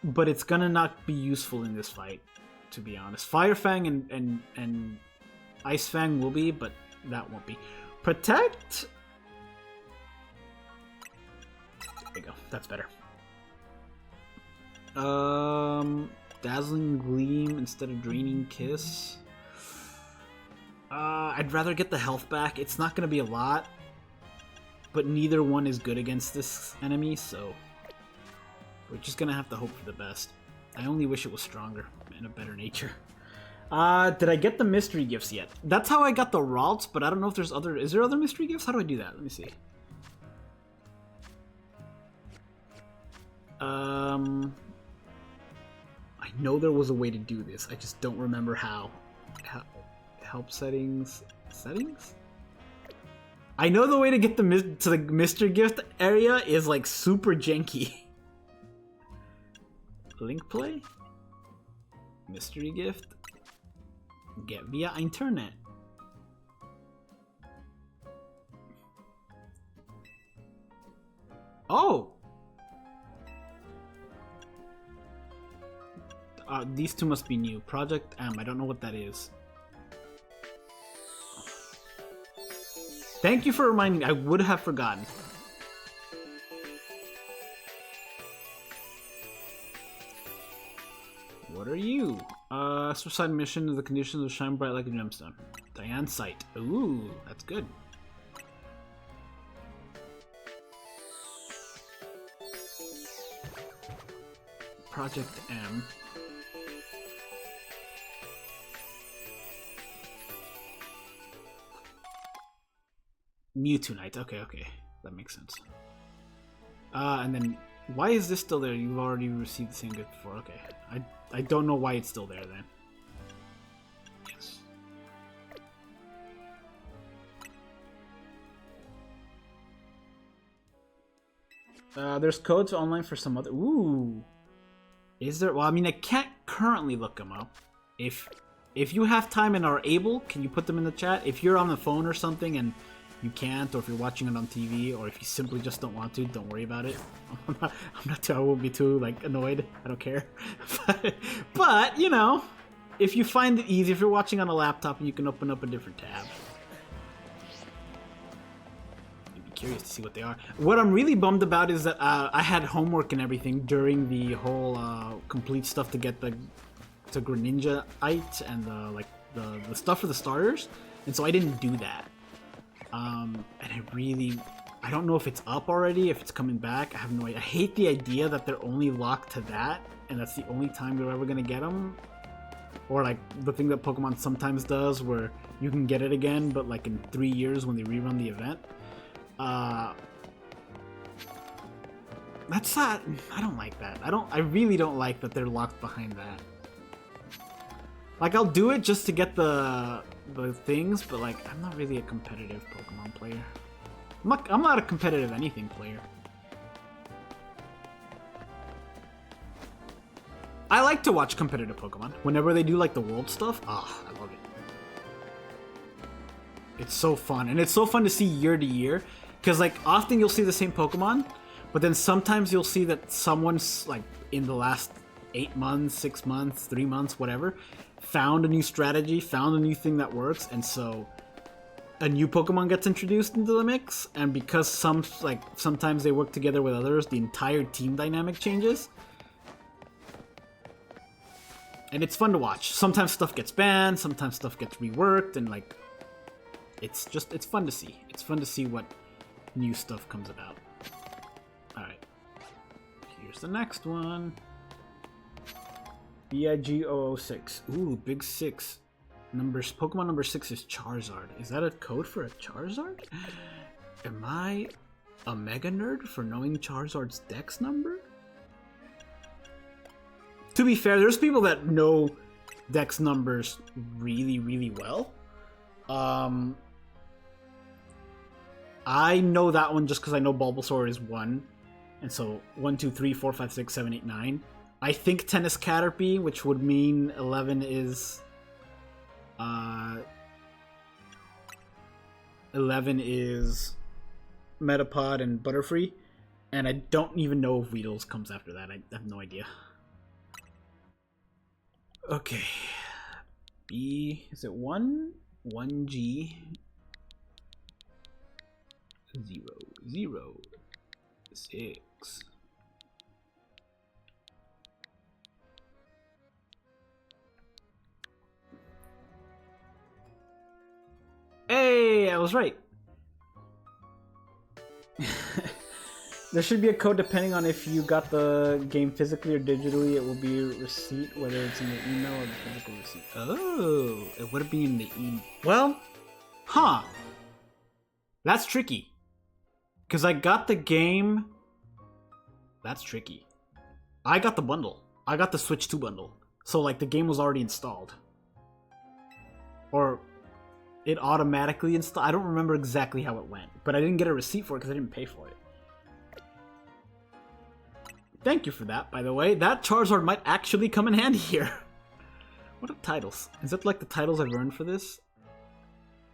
but it's gonna not be useful in this fight, to be honest. Fire Fang and Ice Fang will be, but that won't be. Protect? There we go, that's better. Dazzling Gleam instead of Draining Kiss. I'd rather get the health back. It's not gonna be a lot, but neither one is good against this enemy, so we're just gonna have to hope for the best. I only wish it was stronger and a better nature. Did I get the mystery gifts yet? That's how I got the Ralts, but I don't know if there's other. Is there other mystery gifts? How do I do that? Let me see. I know there was a way to do this. I just don't remember how. Help settings. Settings? I know the way to get to the mystery gift area is like super janky. Link play? Mystery gift? Get via internet. These two must be new. Project M. I don't know what that is. Thank you for reminding me. I would have forgotten. What are you? Suicide mission. The conditions will shine bright like a gemstone. Diane Sight. Ooh, that's good. Project M. Mewtwo Knight. Okay, okay. That makes sense. And then, why is this still there? You've already received the same gift before. Okay. I don't know why it's still there then. Yes. There's codes online for some other... Ooh! Is there? Well, I mean, I can't currently look them up. If you have time and are able, can you put them in the chat? If you're on the phone or something and you can't, or if you're watching it on TV, or if you simply just don't want to, don't worry about it. I won't be too like annoyed. I don't care. but you know, if you find it easy, if you're watching on a laptop, you can open up a different tab. Curious to see what they are. What I'm really bummed about is that I had homework and everything during the whole complete stuff to get the Greninja-ite and the stuff for the starters, and so I didn't do that. And I don't know if it's up already, if it's coming back. I have no idea. I hate the idea that they're only locked to that, and that's the only time you're ever gonna get them. Or like the thing that Pokemon sometimes does, where you can get it again, but like in 3 years when they rerun the event. That's not. I don't like that. I really don't like that they're locked behind that. Like, I'll do it just to get the things, but like, I'm not really a competitive Pokemon player. I'm not a competitive anything player. I like to watch competitive Pokemon. Whenever they do like the world stuff, I love it. It's so fun, and it's so fun to see year to year. Because, like, often you'll see the same Pokemon, but then sometimes you'll see that someone's, like, in the last 8 months, 6 months, 3 months, whatever, found a new strategy, found a new thing that works, and so a new Pokemon gets introduced into the mix, and because sometimes they work together with others, the entire team dynamic changes. And it's fun to watch. Sometimes stuff gets banned, sometimes stuff gets reworked, and, like, it's fun to see. It's fun to see what new stuff comes about. Alright. Here's the next one. BIG006. Ooh, big 6. Pokemon number 6 is Charizard. Is that a code for a Charizard? Am I a mega nerd for knowing Charizard's dex number? To be fair, there's people that know dex numbers really, really well. I know that one just because I know Bulbasaur is 1. And so 1, 2, 3, 4, 5, 6, 7, 8, 9. I think 10 is Caterpie, which would mean 11 is... 11 is Metapod and Butterfree. And I don't even know if Weedles comes after that. I have no idea. Okay. B... Is it 1? 1G... 0, 0, 6. Hey, I was right. There should be a code depending on if you got the game physically or digitally. It will be a receipt, whether it's in the email or the physical receipt. Oh, it would be in the email. Well, huh. That's tricky. Because I got the game... That's tricky. I got the bundle. I got the Switch 2 bundle. So, like, the game was already installed. Or it automatically installed. I don't remember exactly how it went. But I didn't get a receipt for it because I didn't pay for it. Thank you for that, by the way. That Charizard might actually come in handy here. What are titles? Is that like the titles I've earned for this?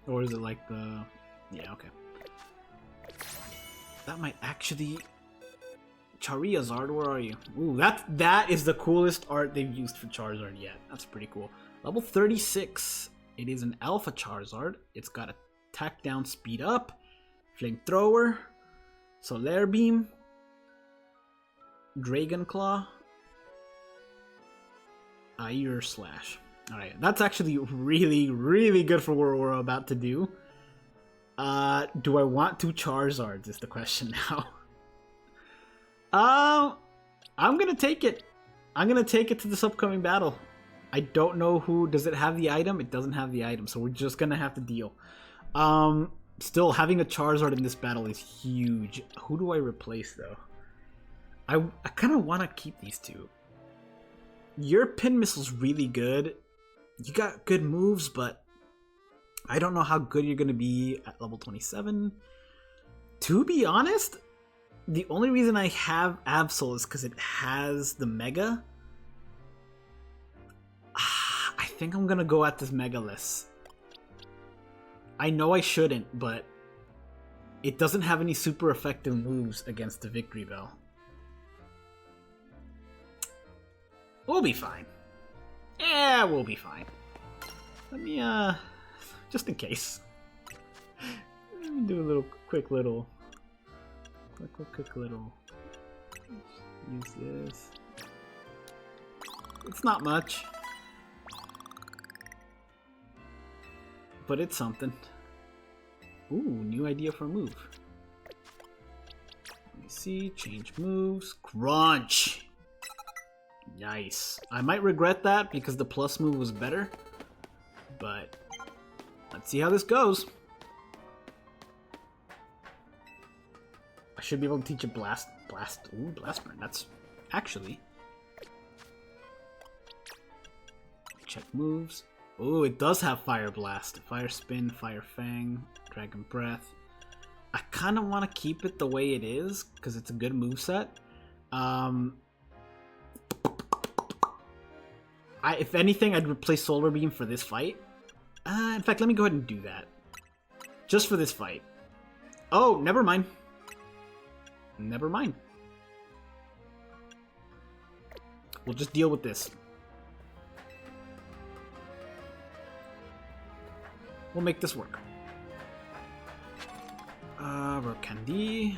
Or is it like the... Yeah, okay. That might actually Charizard, where are you? Ooh, that is the coolest art they've used for Charizard yet. That's pretty cool. Level 36. It is an Alpha Charizard. It's got attack down, speed up, Flamethrower, Solar Beam, Dragon Claw, Ear Slash. Alright, that's actually really, really good for what we're about to do. Do I want 2 Charizards is the question now. I'm gonna take it. I'm gonna take it to this upcoming battle. I don't know who. Does it have the item? It doesn't have the item, so we're just gonna have to deal. Still, having a Charizard in this battle is huge. Who do I replace, though? I kind of want to keep these 2. Your Pin Missile's really good. You got good moves, but I don't know how good you're gonna be at level 27. To be honest, the only reason I have Absol is because it has the Mega. I think I'm gonna go at this Megalith. I know I shouldn't, but it doesn't have any super effective moves against the Victory Bell. We'll be fine. Yeah, we'll be fine. Let me, just in case. Let me do a little, quick little. Use this. It's not much. But it's something. Ooh, new idea for a move. Let me see, change moves. Crunch! Nice. I might regret that because the plus move was better. But let's see how this goes. I should be able to teach a blast. Ooh, blast burn. That's actually. Check moves. Ooh, it does have Fire Blast, Fire Spin, Fire Fang, Dragon Breath. I kind of want to keep it the way it is because it's a good moveset. If anything, I'd replace Solar Beam for this fight. In fact, let me go ahead and do that. Just for this fight. Oh, never mind. Never mind. We'll just deal with this. We'll make this work. Rare Candy.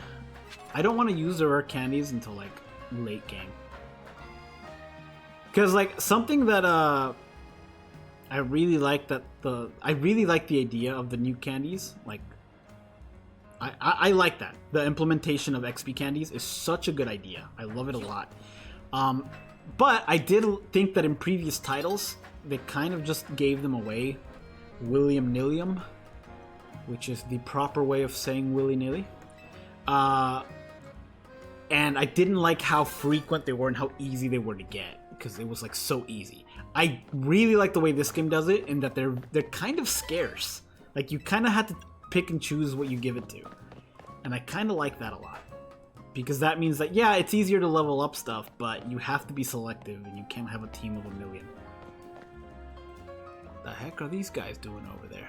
I don't want to use the rare candies until like late game. Because like something that I really like I really like the idea of the new candies. Like I like that. The implementation of XP candies is such a good idea. I love it a lot. But I did think that in previous titles they kind of just gave them away willy-nilly, which is the proper way of saying willy-nilly. And I didn't like how frequent they were and how easy they were to get, because it was like so easy. I really like the way this game does it in that they're kind of scarce. Like you kind of have to pick and choose what you give it to. And I kind of like that a lot. Because that means that, yeah, it's easier to level up stuff, but you have to be selective and you can't have a team of 1,000,000. What the heck are these guys doing over there?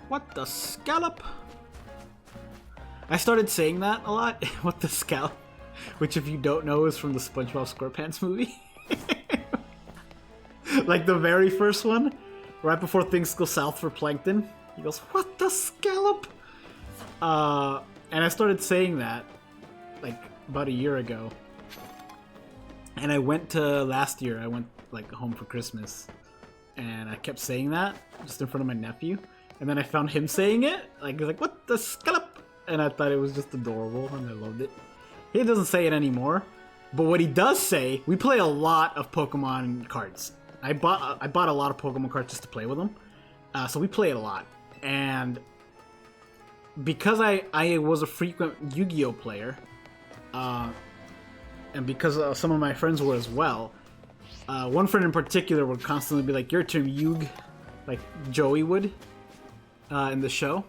What the scallop? I started saying that a lot. What the scallop? Which, if you don't know, is from the SpongeBob SquarePants movie. Like the very first one, right before things go south for Plankton. He goes, "What the scallop?" And I started saying that like about a year ago. And I went to last year. I went like home for Christmas, and I kept saying that just in front of my nephew. And then I found him saying it. Like he's like, "What the scallop?" And I thought it was just adorable, and I loved it. He doesn't say it anymore, but what he does say, we play a lot of Pokemon cards. I bought a lot of Pokemon cards just to play with them, so we play it a lot. And because I was a frequent Yu-Gi-Oh player, and because some of my friends were as well, one friend in particular would constantly be like, "Your turn, Yug," like Joey would in the show.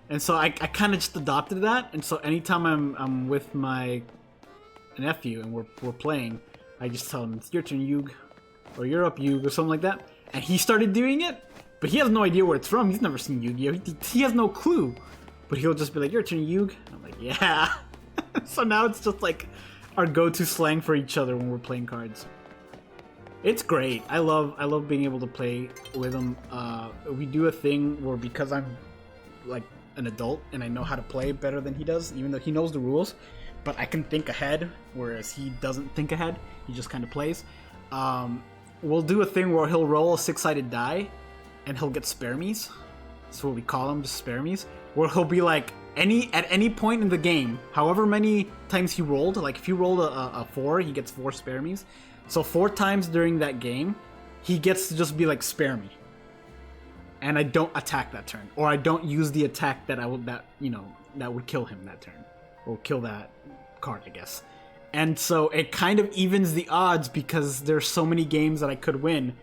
And so I kind of just adopted that, and so anytime I'm with my nephew and we're playing, I just tell him, "It's your turn, Yug," or "You're up, Yug," or something like that. And he started doing it, but he has no idea where it's from. He's never seen Yu-Gi-Oh! He has no clue. But he'll just be like, "Your turn, Yug." I'm like, "Yeah." So now it's just like our go-to slang for each other when we're playing cards. It's great. I love being able to play with him. We do a thing where, because I'm like an adult and I know how to play better than he does, even though he knows the rules, but I can think ahead, whereas he doesn't think ahead. He just kind of plays. We'll do a thing where he'll roll a 6-sided die and he'll get spare me's. That's what we call them, just spare me's. Where he'll be like, at any point in the game, however many times he rolled, like if he rolled a 4, he gets 4 spare me's. So 4 times during that game, he gets to just be like, spare me. And I don't attack that turn. Or I don't use the attack that would kill him that turn. Or kill that card, I guess. And so it kind of evens the odds, because there's so many games that I could win,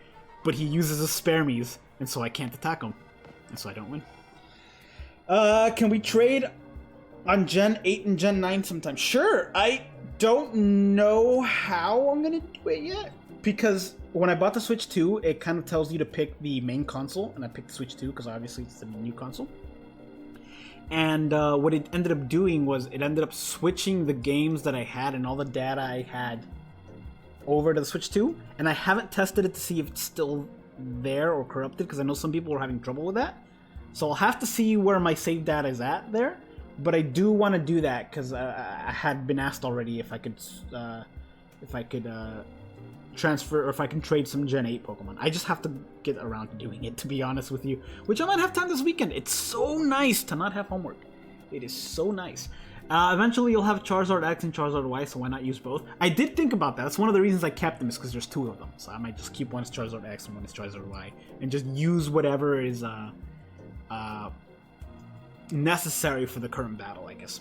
but he uses a spare me's, and so I can't attack him. And so I don't win. Can we trade on Gen 8 and Gen 9 sometime? Sure. I don't know how I'm gonna do it yet, because when I bought the Switch 2, it kind of tells you to pick the main console, and I picked the Switch 2 because obviously it's the new console. And what it ended up doing was it ended up switching the games that I had and all the data I had over to the Switch 2, and I haven't tested it to see if it's still there or corrupted, because I know some people are having trouble with that. So I'll have to see where my save data is at there. But I do want to do that, because I had been asked already if I could transfer, or if I can trade some Gen 8 Pokemon. I just have to get around to doing it, to be honest with you. Which I might have time this weekend. It's so nice to not have homework. It is so nice. Eventually you'll have Charizard X and Charizard Y, so why not use both? I did think about that. That's one of the reasons I kept them, is because there's 2 of them. So I might just keep one as Charizard X and one as Charizard Y, and just use whatever is necessary for the current battle, I guess.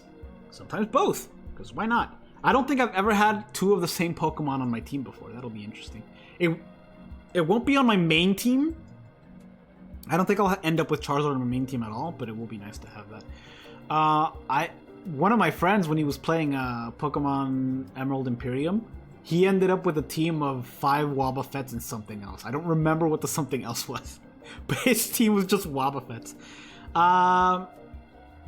Sometimes both, because why not? I don't think I've ever had 2 of the same Pokemon on my team before. That'll be interesting. It won't be on my main team. I don't think I'll end up with Charizard on my main team at all, but it will be nice to have that. One of my friends, when he was playing Pokemon Emerald Imperium, he ended up with a team of 5 Wobbuffets and something else. I don't remember what the something else was, but his team was just Wobbuffets.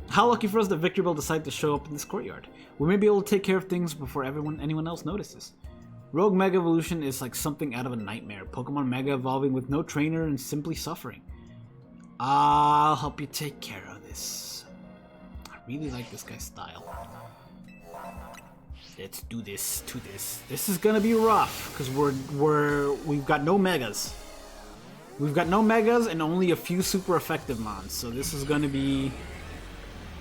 How lucky for us that Victreebel decided to show up in this courtyard. We may be able to take care of things before anyone else notices. Rogue Mega Evolution is like something out of a nightmare. Pokemon Mega evolving with no trainer and simply suffering. I'll help you take care of this. I really like this guy's style. Let's do this to this. This is gonna be rough, because we've got no Megas. We've got no Megas and only a few super effective mons, so this is gonna be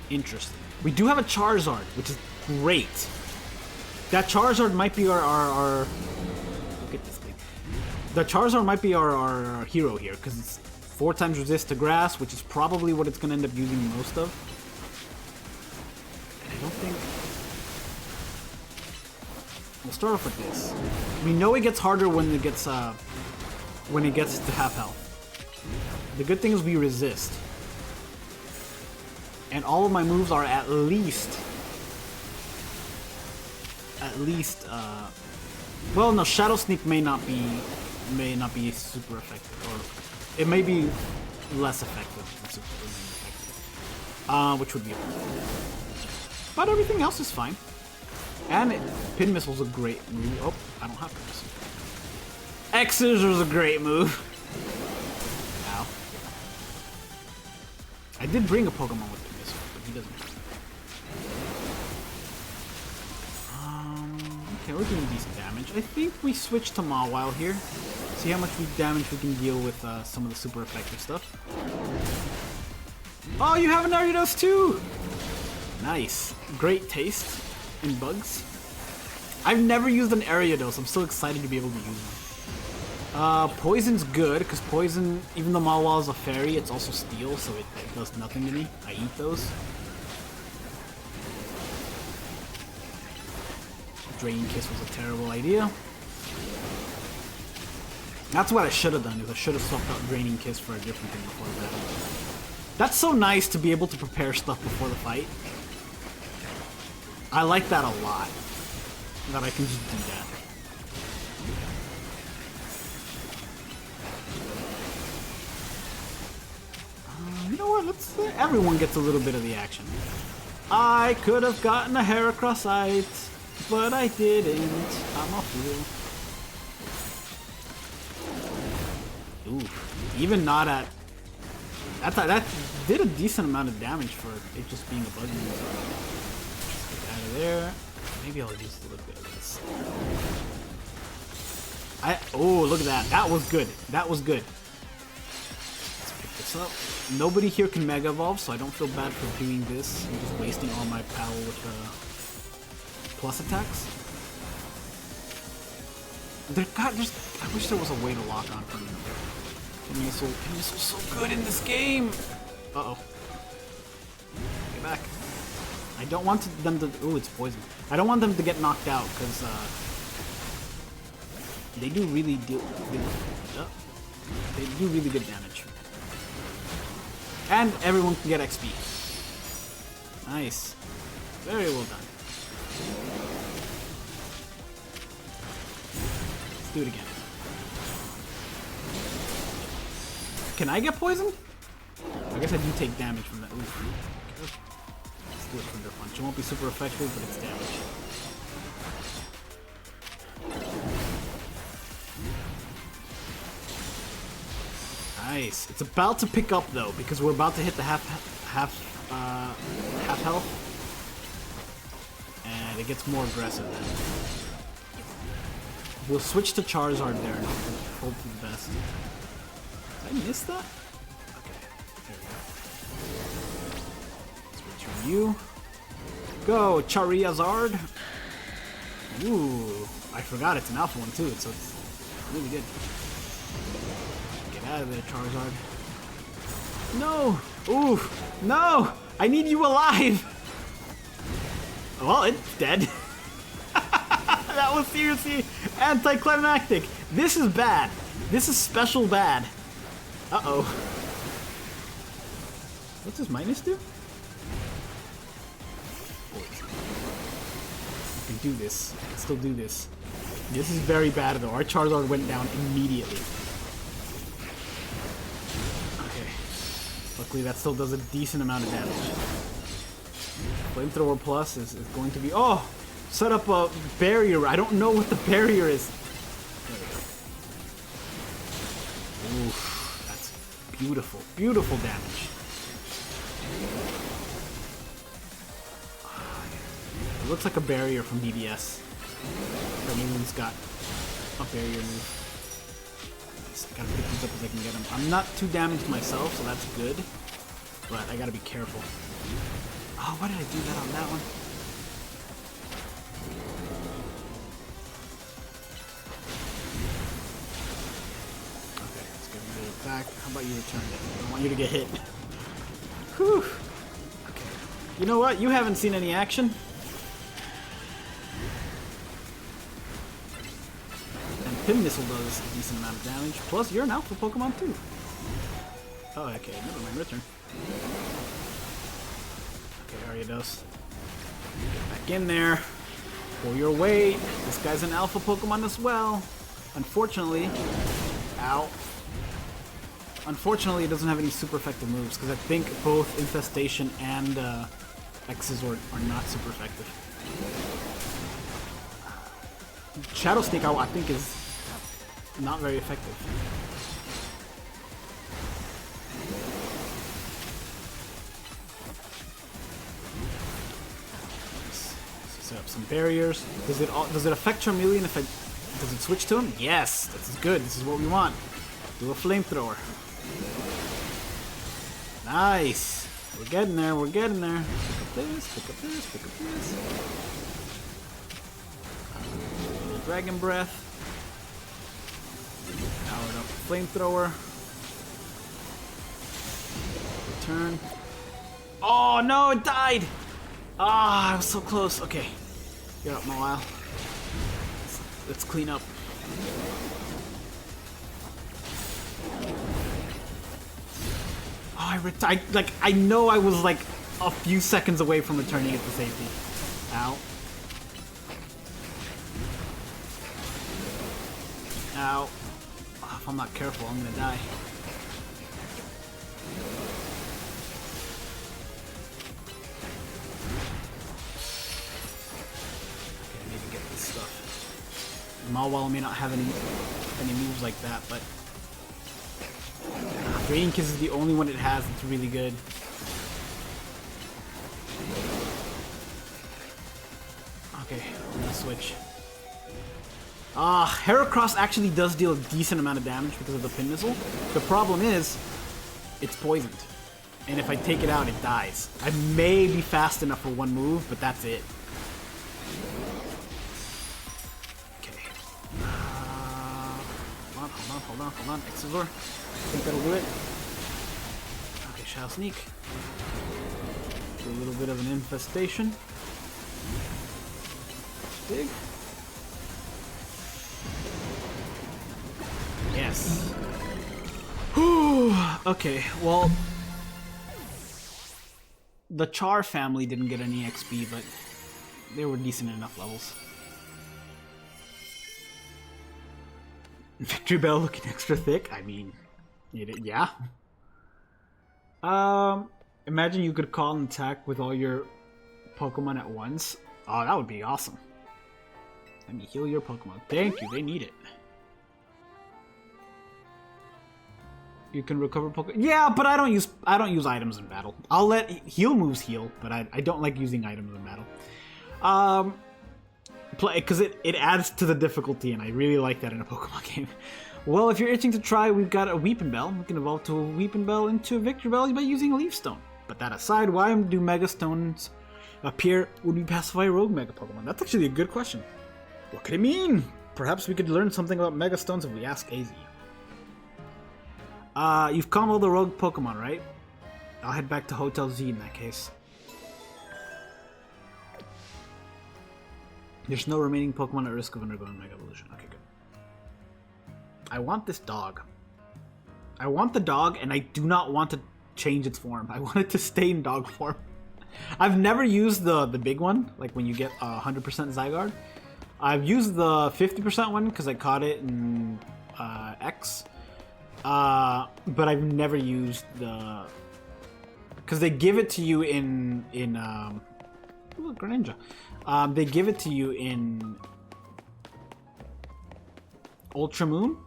interesting. We do have a Charizard, which is great. That Charizard might be our look at this thing. The Charizard might be our hero here, because it's 4 times resist to grass, which is probably what it's going to end up using most of. I don't think... We'll start off with this. We know it gets harder when it gets to half health. The good thing is we resist. And all of my moves are at least, well, no, Shadow Sneak may not be super effective, or it may be less effective than super effective, which would be okay. But everything else is fine. And Pin Missile's a great move. Oh, I don't have Pin Missile. X-Scissors is a great move. Ow. I did bring a Pokemon with Pin Missile, but he doesn't. Okay, we're doing decent damage. I think we switch to Mawile here. See how much damage we can deal with some of the super effective stuff. Oh, you have an Ariados too! Nice. Great taste in bugs. I've never used an Ariados. I'm so excited to be able to use one. Poison's good, because poison, even though Mawile is a fairy, it's also steel, so it does nothing to me. I eat those. Draining Kiss was a terrible idea. That's what I should have done, is I should have swapped out Draining Kiss for a different thing before that. That's so nice to be able to prepare stuff before the fight. I like that a lot. That I can just do that. You know what? Let's everyone gets a little bit of the action. I could have gotten a Heracrossite, but I didn't. I'm a fool. Ooh, even not at... That did a decent amount of damage for it just being a bug move. Get out of there. Maybe I'll use a little bit of this. Oh, look at that. That was good. That was good. Let's pick this up. Nobody here can Mega Evolve, so I don't feel bad for doing this. I'm just wasting all my power with plus attacks. I wish there was a way to lock on from him. Missile's so good in this game. Uh-oh. Get back. I don't want them to... Ooh, it's poison. I don't want them to get knocked out, because they do really they do really good damage. And everyone can get XP. Nice. Very well done. Let's do it again. Can I get poisoned? I guess I do take damage from that. Ooh. Let's do a Thunder Punch. It won't be super effective, but it's damage. Nice. It's about to pick up though, because we're about to hit the half health, and it gets more aggressive then. We'll switch to Charizard there and hope for the best. Did I miss that? Okay, there we go. Switch to you. Go, Charizard! Ooh, I forgot it's an alpha one too, so it's really good. Get out of there, Charizard. No! Ooh, no! I need you alive! Well, it's dead. That was seriously anticlimactic. This is bad. This is special bad. Uh-oh. What's his minus do? I can do this. I can still do this. This is very bad though. Our Charizard went down immediately. Okay. Luckily that still does a decent amount of damage. Flamethrower Plus is going to be... Oh! Set up a barrier. I don't know what the barrier is. There we go. Oof. That's beautiful. Beautiful damage. It looks like a barrier from BBS. Everyone's got a barrier move. Nice. I gotta pick these up as I can get them. I'm not too damaged myself, so that's good. But I gotta be careful. Oh, why did I do that on that one? Okay, let's get rid of it back. How about you return it? I don't want you to get hit. Whew. Okay. You know what? You haven't seen any action. And Pim Missile does a decent amount of damage. Plus, you're an alpha Pokemon too. Oh, okay. Never mind. Return. Okay, Ariados. Get back in there. Pull your weight. This guy's an alpha Pokemon as well. Unfortunately... Ow. Unfortunately, it doesn't have any super effective moves, because I think both Infestation and Exazord are not super effective. Shadow Sneak, I think, is not very effective. Set up some barriers. Does it affect Charmeleon if does it switch to him? Yes, this is good. This is what we want. Do a flamethrower. Nice. We're getting there. We're getting there. Pick up this. Pick up this. Pick up this. Dragon Breath. Powered up flamethrower. Return. Oh no! It died. Ah, I was so close. Okay, get up, Mawile. Let's clean up. Oh, I know I was like a few seconds away from returning it to safety. Ow. Ow. Oh, if I'm not careful, I'm gonna die. Mawile may not have any moves like that, but Draining Kiss is the only one it has that's really good. Okay, I'm gonna switch. Heracross actually does deal a decent amount of damage because of the Pin Missile. The problem is, it's poisoned. And if I take it out, it dies. I may be fast enough for one move, but that's it. Okay. Hold on. Exegor. I think that'll do it. Okay, Shadow Sneak. Do a little bit of an infestation. Big. Yes. Okay, well, the Char family didn't get any XP, but they were decent enough levels. Victory Bell looking extra thick? I mean, yeah. Imagine you could call and attack with all your Pokemon at once. Oh, that would be awesome. Let me heal your Pokemon. Thank you, they need it. You can recover Pokemon. Yeah, but I don't use items in battle. I'll let heal moves heal, but I don't like using items in battle. Because it adds to the difficulty, and I really like that in a Pokemon game. Well, if you're itching to try, we've got a Weepinbell. We can evolve to a Weepinbell into a Victreebel by using a Leaf Stone. But that aside, why do Mega Stones appear when we pacify a rogue Mega Pokemon? That's actually a good question. What could it mean? Perhaps we could learn something about Mega Stones if we ask AZ. You've comboed the rogue Pokemon, right? I'll head back to Hotel Z in that case. There's no remaining Pokemon at risk of undergoing Mega Evolution. Okay, good. I want this dog. I want the dog, and I do not want to change its form. I want it to stay in dog form. I've never used the big one, like when you get 100% Zygarde. I've used the 50% one because I caught it in X. But I've never used the... Because they give it to you in ooh, Greninja. They give it to you in Ultra Moon.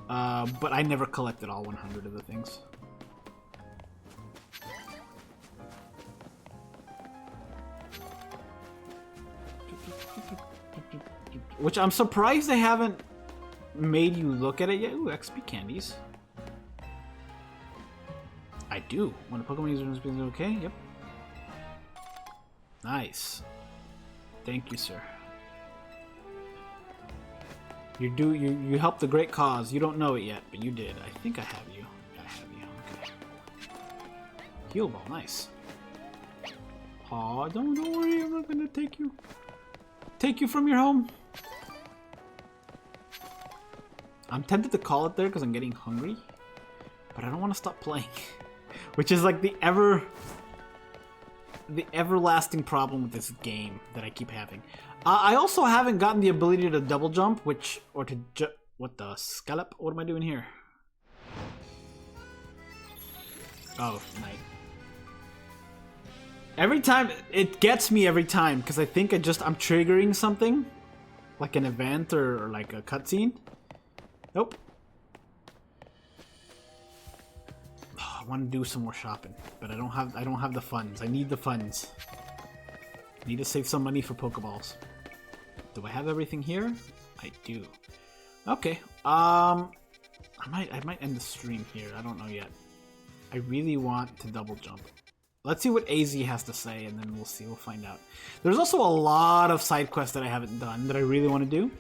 But I never collected all 100 of the things. Which I'm surprised they haven't made you look at it yet. Ooh, XP candies. I do. When a Pokemon user is okay, yep. Nice. Thank you, sir. You helped the great cause. You don't know it yet, but you did. I think I have you. I have you. Okay. Heal Ball, nice. Aw, don't worry. I'm not gonna take you from your home. I'm tempted to call it there because I'm getting hungry, but I don't want to stop playing, which is like the everlasting problem with this game that I keep having. I also haven't gotten the ability to double jump, what the scallop? What am I doing here? Oh, night. Every time it gets me every time because I think I'm triggering something, like an event or like a cutscene. Nope. Oh, I want to do some more shopping, but I don't have the funds. I need the funds. I need to save some money for Pokeballs. Do I have everything here? I do. Okay. I might end the stream here. I don't know yet. I really want to double jump. Let's see what AZ has to say, and then we'll see. We'll find out. There's also a lot of side quests that I haven't done that I really want to do.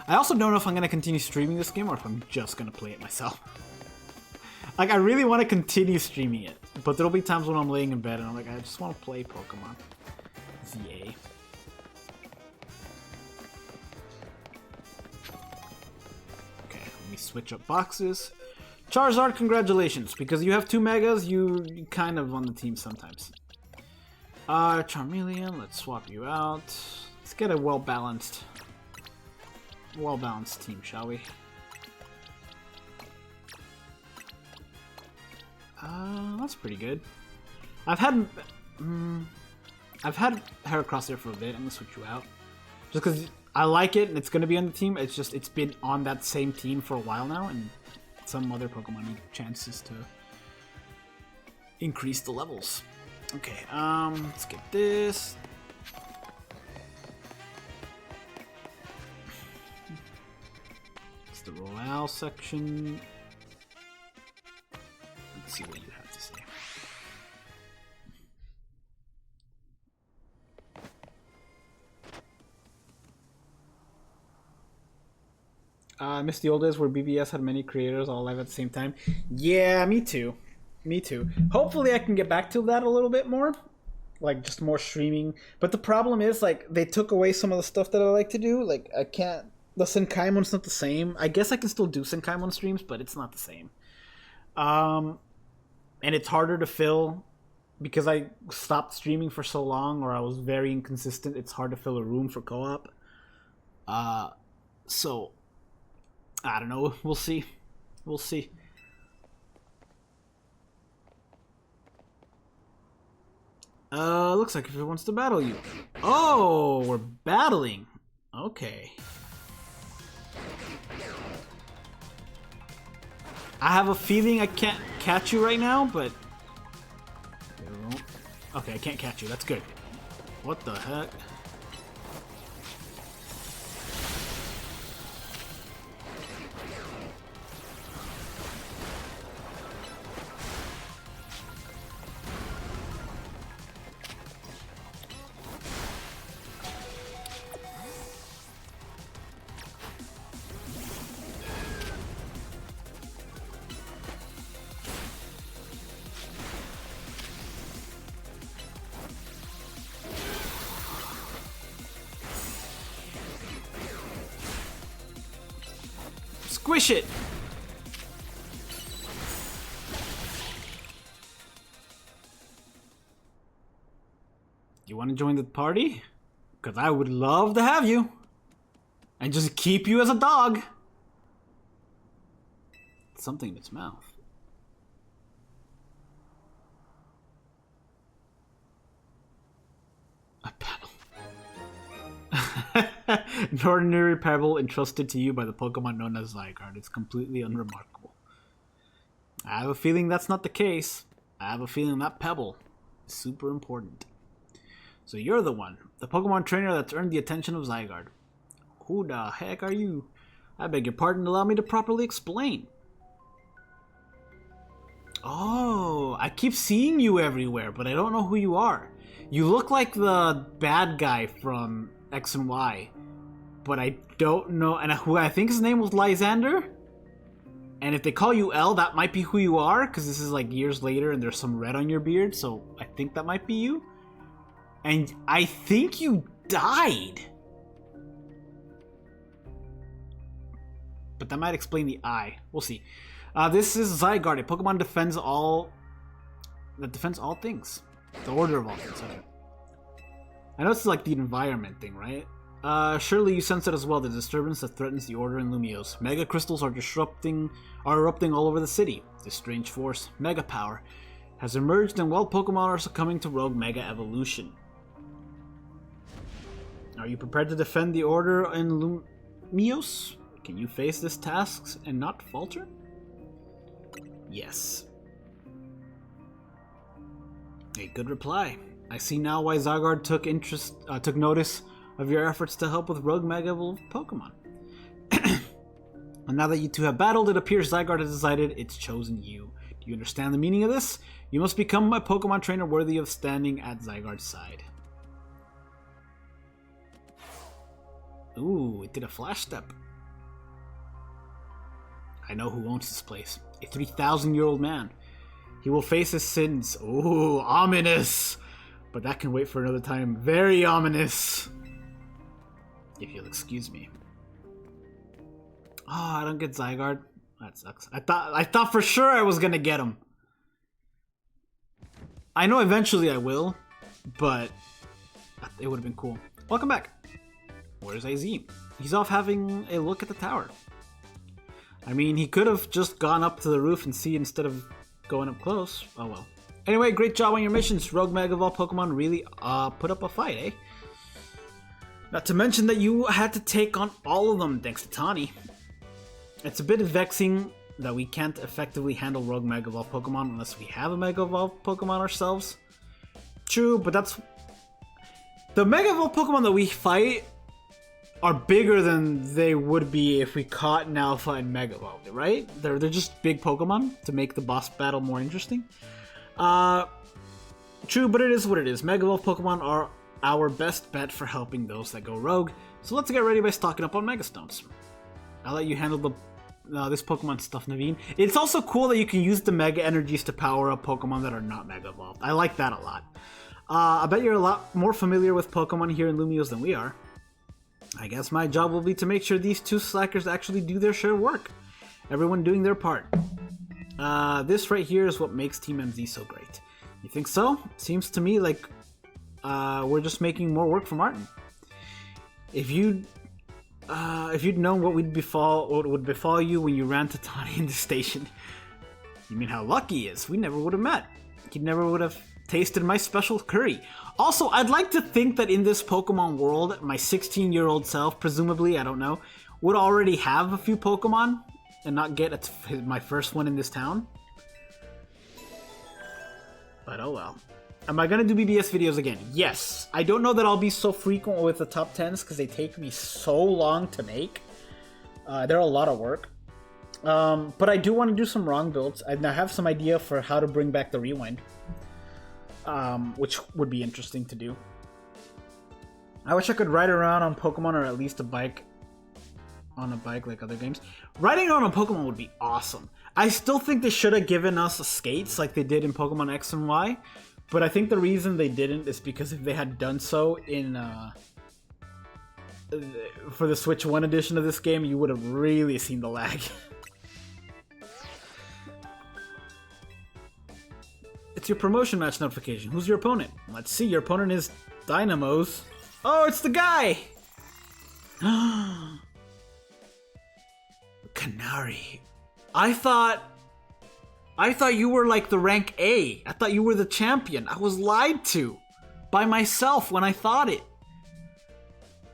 I also don't know if I'm going to continue streaming this game or if I'm just going to play it myself. Like, I really want to continue streaming it, but there'll be times when I'm laying in bed and I'm like, I just want to play Pokemon. ZA. Okay, let me switch up boxes. Charizard, congratulations, because you have 2 Megas, you're kind of on the team sometimes. Charmeleon, let's swap you out. Let's get a well-balanced team, shall we? That's pretty good. I've had I've had Heracross there for a bit. I'm gonna switch you out. Just because I like it and it's gonna be on the team. It's just, it's been on that same team for a while now, and some other Pokemon need chances to increase the levels. Okay, let's get this. It's the Royale section. Let's see what you have to say. I miss the old days where BBS had many creators all live at the same time. Yeah, me too. Me too. Hopefully I can get back to that a little bit more. Like, just more streaming. But the problem is, like, they took away some of the stuff that I like to do. Like, I can't... The Senkaimon's not the same. I guess I can still do Senkaimon streams, but it's not the same. And it's harder to fill because I stopped streaming for so long, or I was very inconsistent. It's hard to fill a room for co-op. So... I don't know. We'll see. We'll see. Looks like if it wants to battle you. Oh, we're battling. Okay. I have a feeling I can't catch you right now, but... Okay, I can't catch you. That's good. What the heck? Squish it! You want to join the party? Because I would love to have you. And just keep you as a dog. Something in its mouth. A pebble. An ordinary pebble entrusted to you by the Pokemon known as Zygarde. It's completely unremarkable. I have a feeling that's not the case. I have a feeling that pebble is super important. So you're the one, the Pokemon trainer that's earned the attention of Zygarde. Who the heck are you? I beg your pardon, allow me to properly explain. Oh, I keep seeing you everywhere, but I don't know who you are. You look like the bad guy from X and Y, but I don't know, and who I think his name was Lysander? And if they call you L, that might be who you are, because this is like years later and there's some red on your beard, so I think that might be you. And I think you died. But that might explain the eye. We'll see. This is Zygarde, a Pokemon that defends all things. The order of all things. Okay. I know it's like the environment thing, right? Surely you sense it as well, the disturbance that threatens the order in Lumiose. Mega crystals are erupting all over the city. This strange force, Mega Power, has emerged and wild Pokemon are succumbing to rogue Mega Evolution. Are you prepared to defend the order in Lumiose? Can you face this task and not falter? Yes. A good reply. I see now why Zygarde took notice of your efforts to help with rogue Mega Evolved Pokemon. And now that you two have battled, it appears Zygarde has decided it's chosen you. Do you understand the meaning of this? You must become a Pokemon trainer worthy of standing at Zygarde's side. Ooh, it did a flash step. I know who owns this place. A 3,000-year-old man. He will face his sins. Ooh, ominous! But that can wait for another time. Very ominous! If you'll excuse me. Oh, I don't get Zygarde. That sucks. I thought for sure I was gonna get him. I know eventually I will, but it would have been cool. Welcome back. Where's AZ? He's off having a look at the tower. I mean, he could have just gone up to the roof and see instead of going up close. Oh well. Anyway, great job on your missions. Rogue Mega Evolved Pokemon really put up a fight, eh? Not to mention that you had to take on all of them thanks to Tawny. It's a bit vexing that we can't effectively handle Rogue Mega Evolved Pokemon unless we have a Mega Evolved Pokemon ourselves. True, but that's... The Mega Evolved Pokemon that we fight are bigger than they would be if we caught an Alpha and Mega Evolved, right? They're just big Pokemon to make the boss battle more interesting. True, but it is what it is. Mega Evolved Pokemon are our best bet for helping those that go rogue. So let's get ready by stocking up on Mega Stones. I'll let you handle this Pokemon stuff, Naveen. It's also cool that you can use the Mega Energies to power up Pokemon that are not Mega Evolved. I like that a lot. I bet you're a lot more familiar with Pokemon here in Lumiose than we are. I guess my job will be to make sure these two slackers actually do their share of work. Everyone doing their part. This right here is what makes Team MZ so great. You think so? Seems to me like we're just making more work for Martin. If you'd known what would befall you when you ran to Tawny in the station, you mean how lucky he is? We never would have met. He never would have tasted my special curry. Also, I'd like to think that in this Pokemon world, my 16-year-old self, presumably, I don't know, would already have a few Pokemon and not get my first one in this town. But oh well. Am I gonna do BBS videos again? Yes. I don't know that I'll be so frequent with the top 10s because they take me so long to make. They're a lot of work. But I do want to do some wrong builds. I have some idea for how to bring back the rewind. Which would be interesting to do. I wish I could ride around on Pokemon or at least on a bike like other games. Riding around on Pokemon would be awesome. I still think they should have given us skates like they did in Pokemon X and Y. But I think the reason they didn't is because if they had done so in for the Switch 1 edition of this game, you would have really seen the lag. It's your promotion match notification. Who's your opponent? Let's see. Your opponent is Dynamos. Oh, it's the guy! Canary. I thought you were like the rank A. I thought you were the champion. I was lied to by myself when I thought it.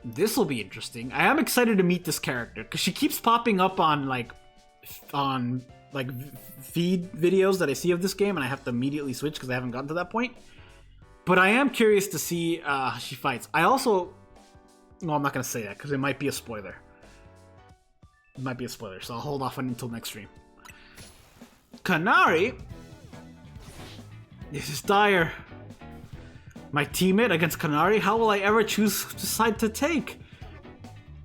This will be interesting. I am excited to meet this character because she keeps popping up on feed videos that I see of this game, and I have to immediately switch because I haven't gotten to that point. But I am curious to see how she fights. I also... No, I'm not going to say that because it might be a spoiler. It might be a spoiler, so I'll hold off until next stream. Canary? This is dire. My teammate against Canary? How will I ever choose which side to take?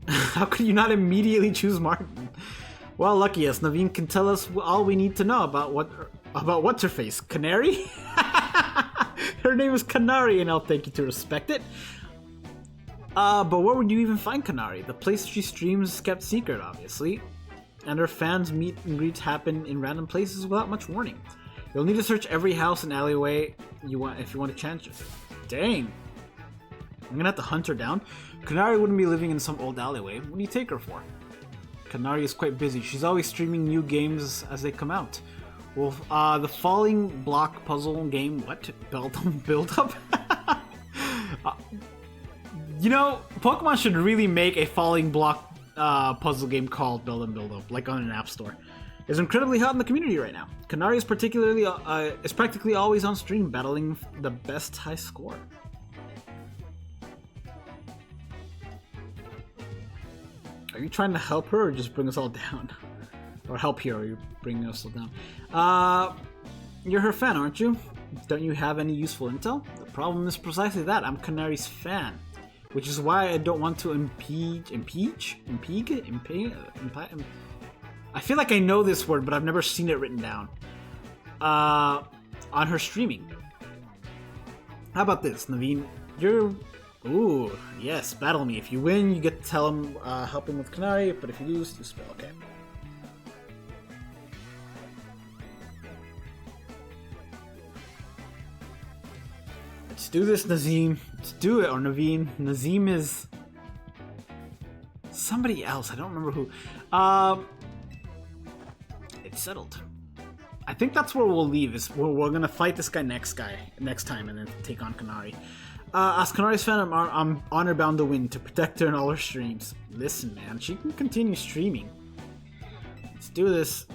How could you not immediately choose Martin? Well, lucky us. Naveen can tell us all we need to know about what's her face. Canary? Her name is Canary, and I'll take you to respect it. But where would you even find Canary? The place she streams is kept secret, obviously. And her fans' meet and greets happen in random places without much warning. You'll need to search every house and alleyway if you want to challenge her. Dang. I'm gonna have to hunt her down. Canary wouldn't be living in some old alleyway. What do you take her for? Canary is quite busy. She's always streaming new games as they come out. Well, the falling block puzzle game, what? Build up? You know, Pokemon should really make a falling block puzzle game called Build Up, like on an app store. It's incredibly hot in the community right now. Canary is practically always on stream, battling the best high score. Are you trying to help her or just bring us all down? Or help here, or you're bringing us all down? You're her fan, aren't you? Don't you have any useful intel? The problem is precisely that. I'm Canary's fan. Which is why I don't want to impeach? I feel like I know this word, but I've never seen it written down. On her streaming. How about this, Naveen? Ooh, yes, battle me. If you win, you get to tell him helping with Canary, but if you lose, you spill. Okay. Let's do this, Nazim. Let's do it, or Naveen. Nazim is somebody else. I don't remember who. It's settled. I think that's where we'll leave. Is we're gonna fight this guy next time, and then take on Kanari. As Kanari's fan, I'm honor bound to win to protect her in all her streams. Listen, man, she can continue streaming. Let's do this.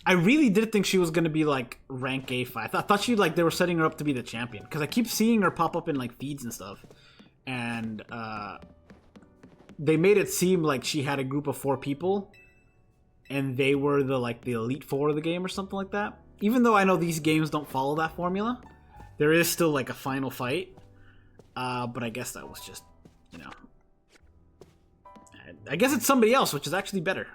I really did think she was gonna be like rank A5. I thought she they were setting her up to be the champion because I keep seeing her pop up in like feeds and stuff, and they made it seem like she had a group of 4 people, and they were the elite 4 of the game or something like that. Even though I know these games don't follow that formula, there is still like a final fight. But I guess that was just, you know, I guess it's somebody else, which is actually better.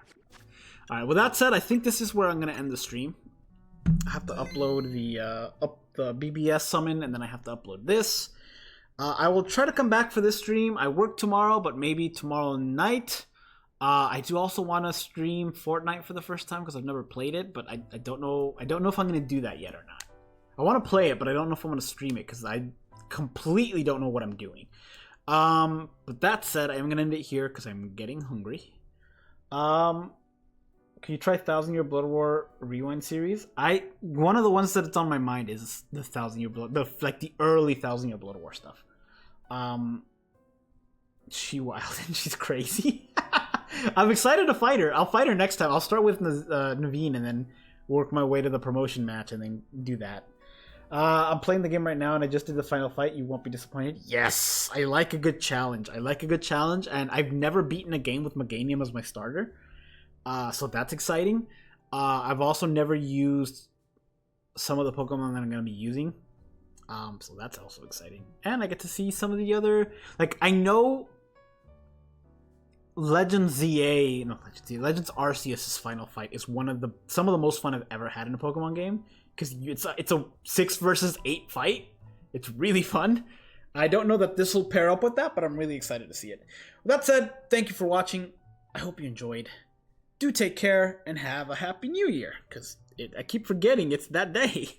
Alright, with that said, I think this is where I'm going to end the stream. I have to upload the BBS summon, and then I have to upload this. I will try to come back for this stream. I work tomorrow, but maybe tomorrow night. I do also want to stream Fortnite for the first time because I've never played it, but I don't know. I don't know if I'm going to do that yet or not. I want to play it, but I don't know if I'm going to stream it because I completely don't know what I'm doing. But that said, I'm going to end it here because I'm getting hungry. Can you try 1000 Year Blood War Rewind series? One of the ones that's on my mind is the 1000 Year Blood, the early 1000 Year Blood War stuff. She wild and she's crazy. I'm excited to fight her. I'll fight her next time. I'll start with Naveen and then work my way to the promotion match and then do that. I'm playing the game right now and I just did the final fight. You won't be disappointed. Yes, I like a good challenge. And I've never beaten a game with Meganium as my starter. So that's exciting. I've also never used some of the Pokemon that I'm going to be using. So that's also exciting. And I get to see some of the other... I know Legends Arceus' final fight is some of the most fun I've ever had in a Pokemon game. Because it's a 6 versus 8 fight. It's really fun. I don't know that this will pair up with that, but I'm really excited to see it. With that said, thank you for watching. I hope you enjoyed. Do take care and have a happy new year, because I keep forgetting it's that day.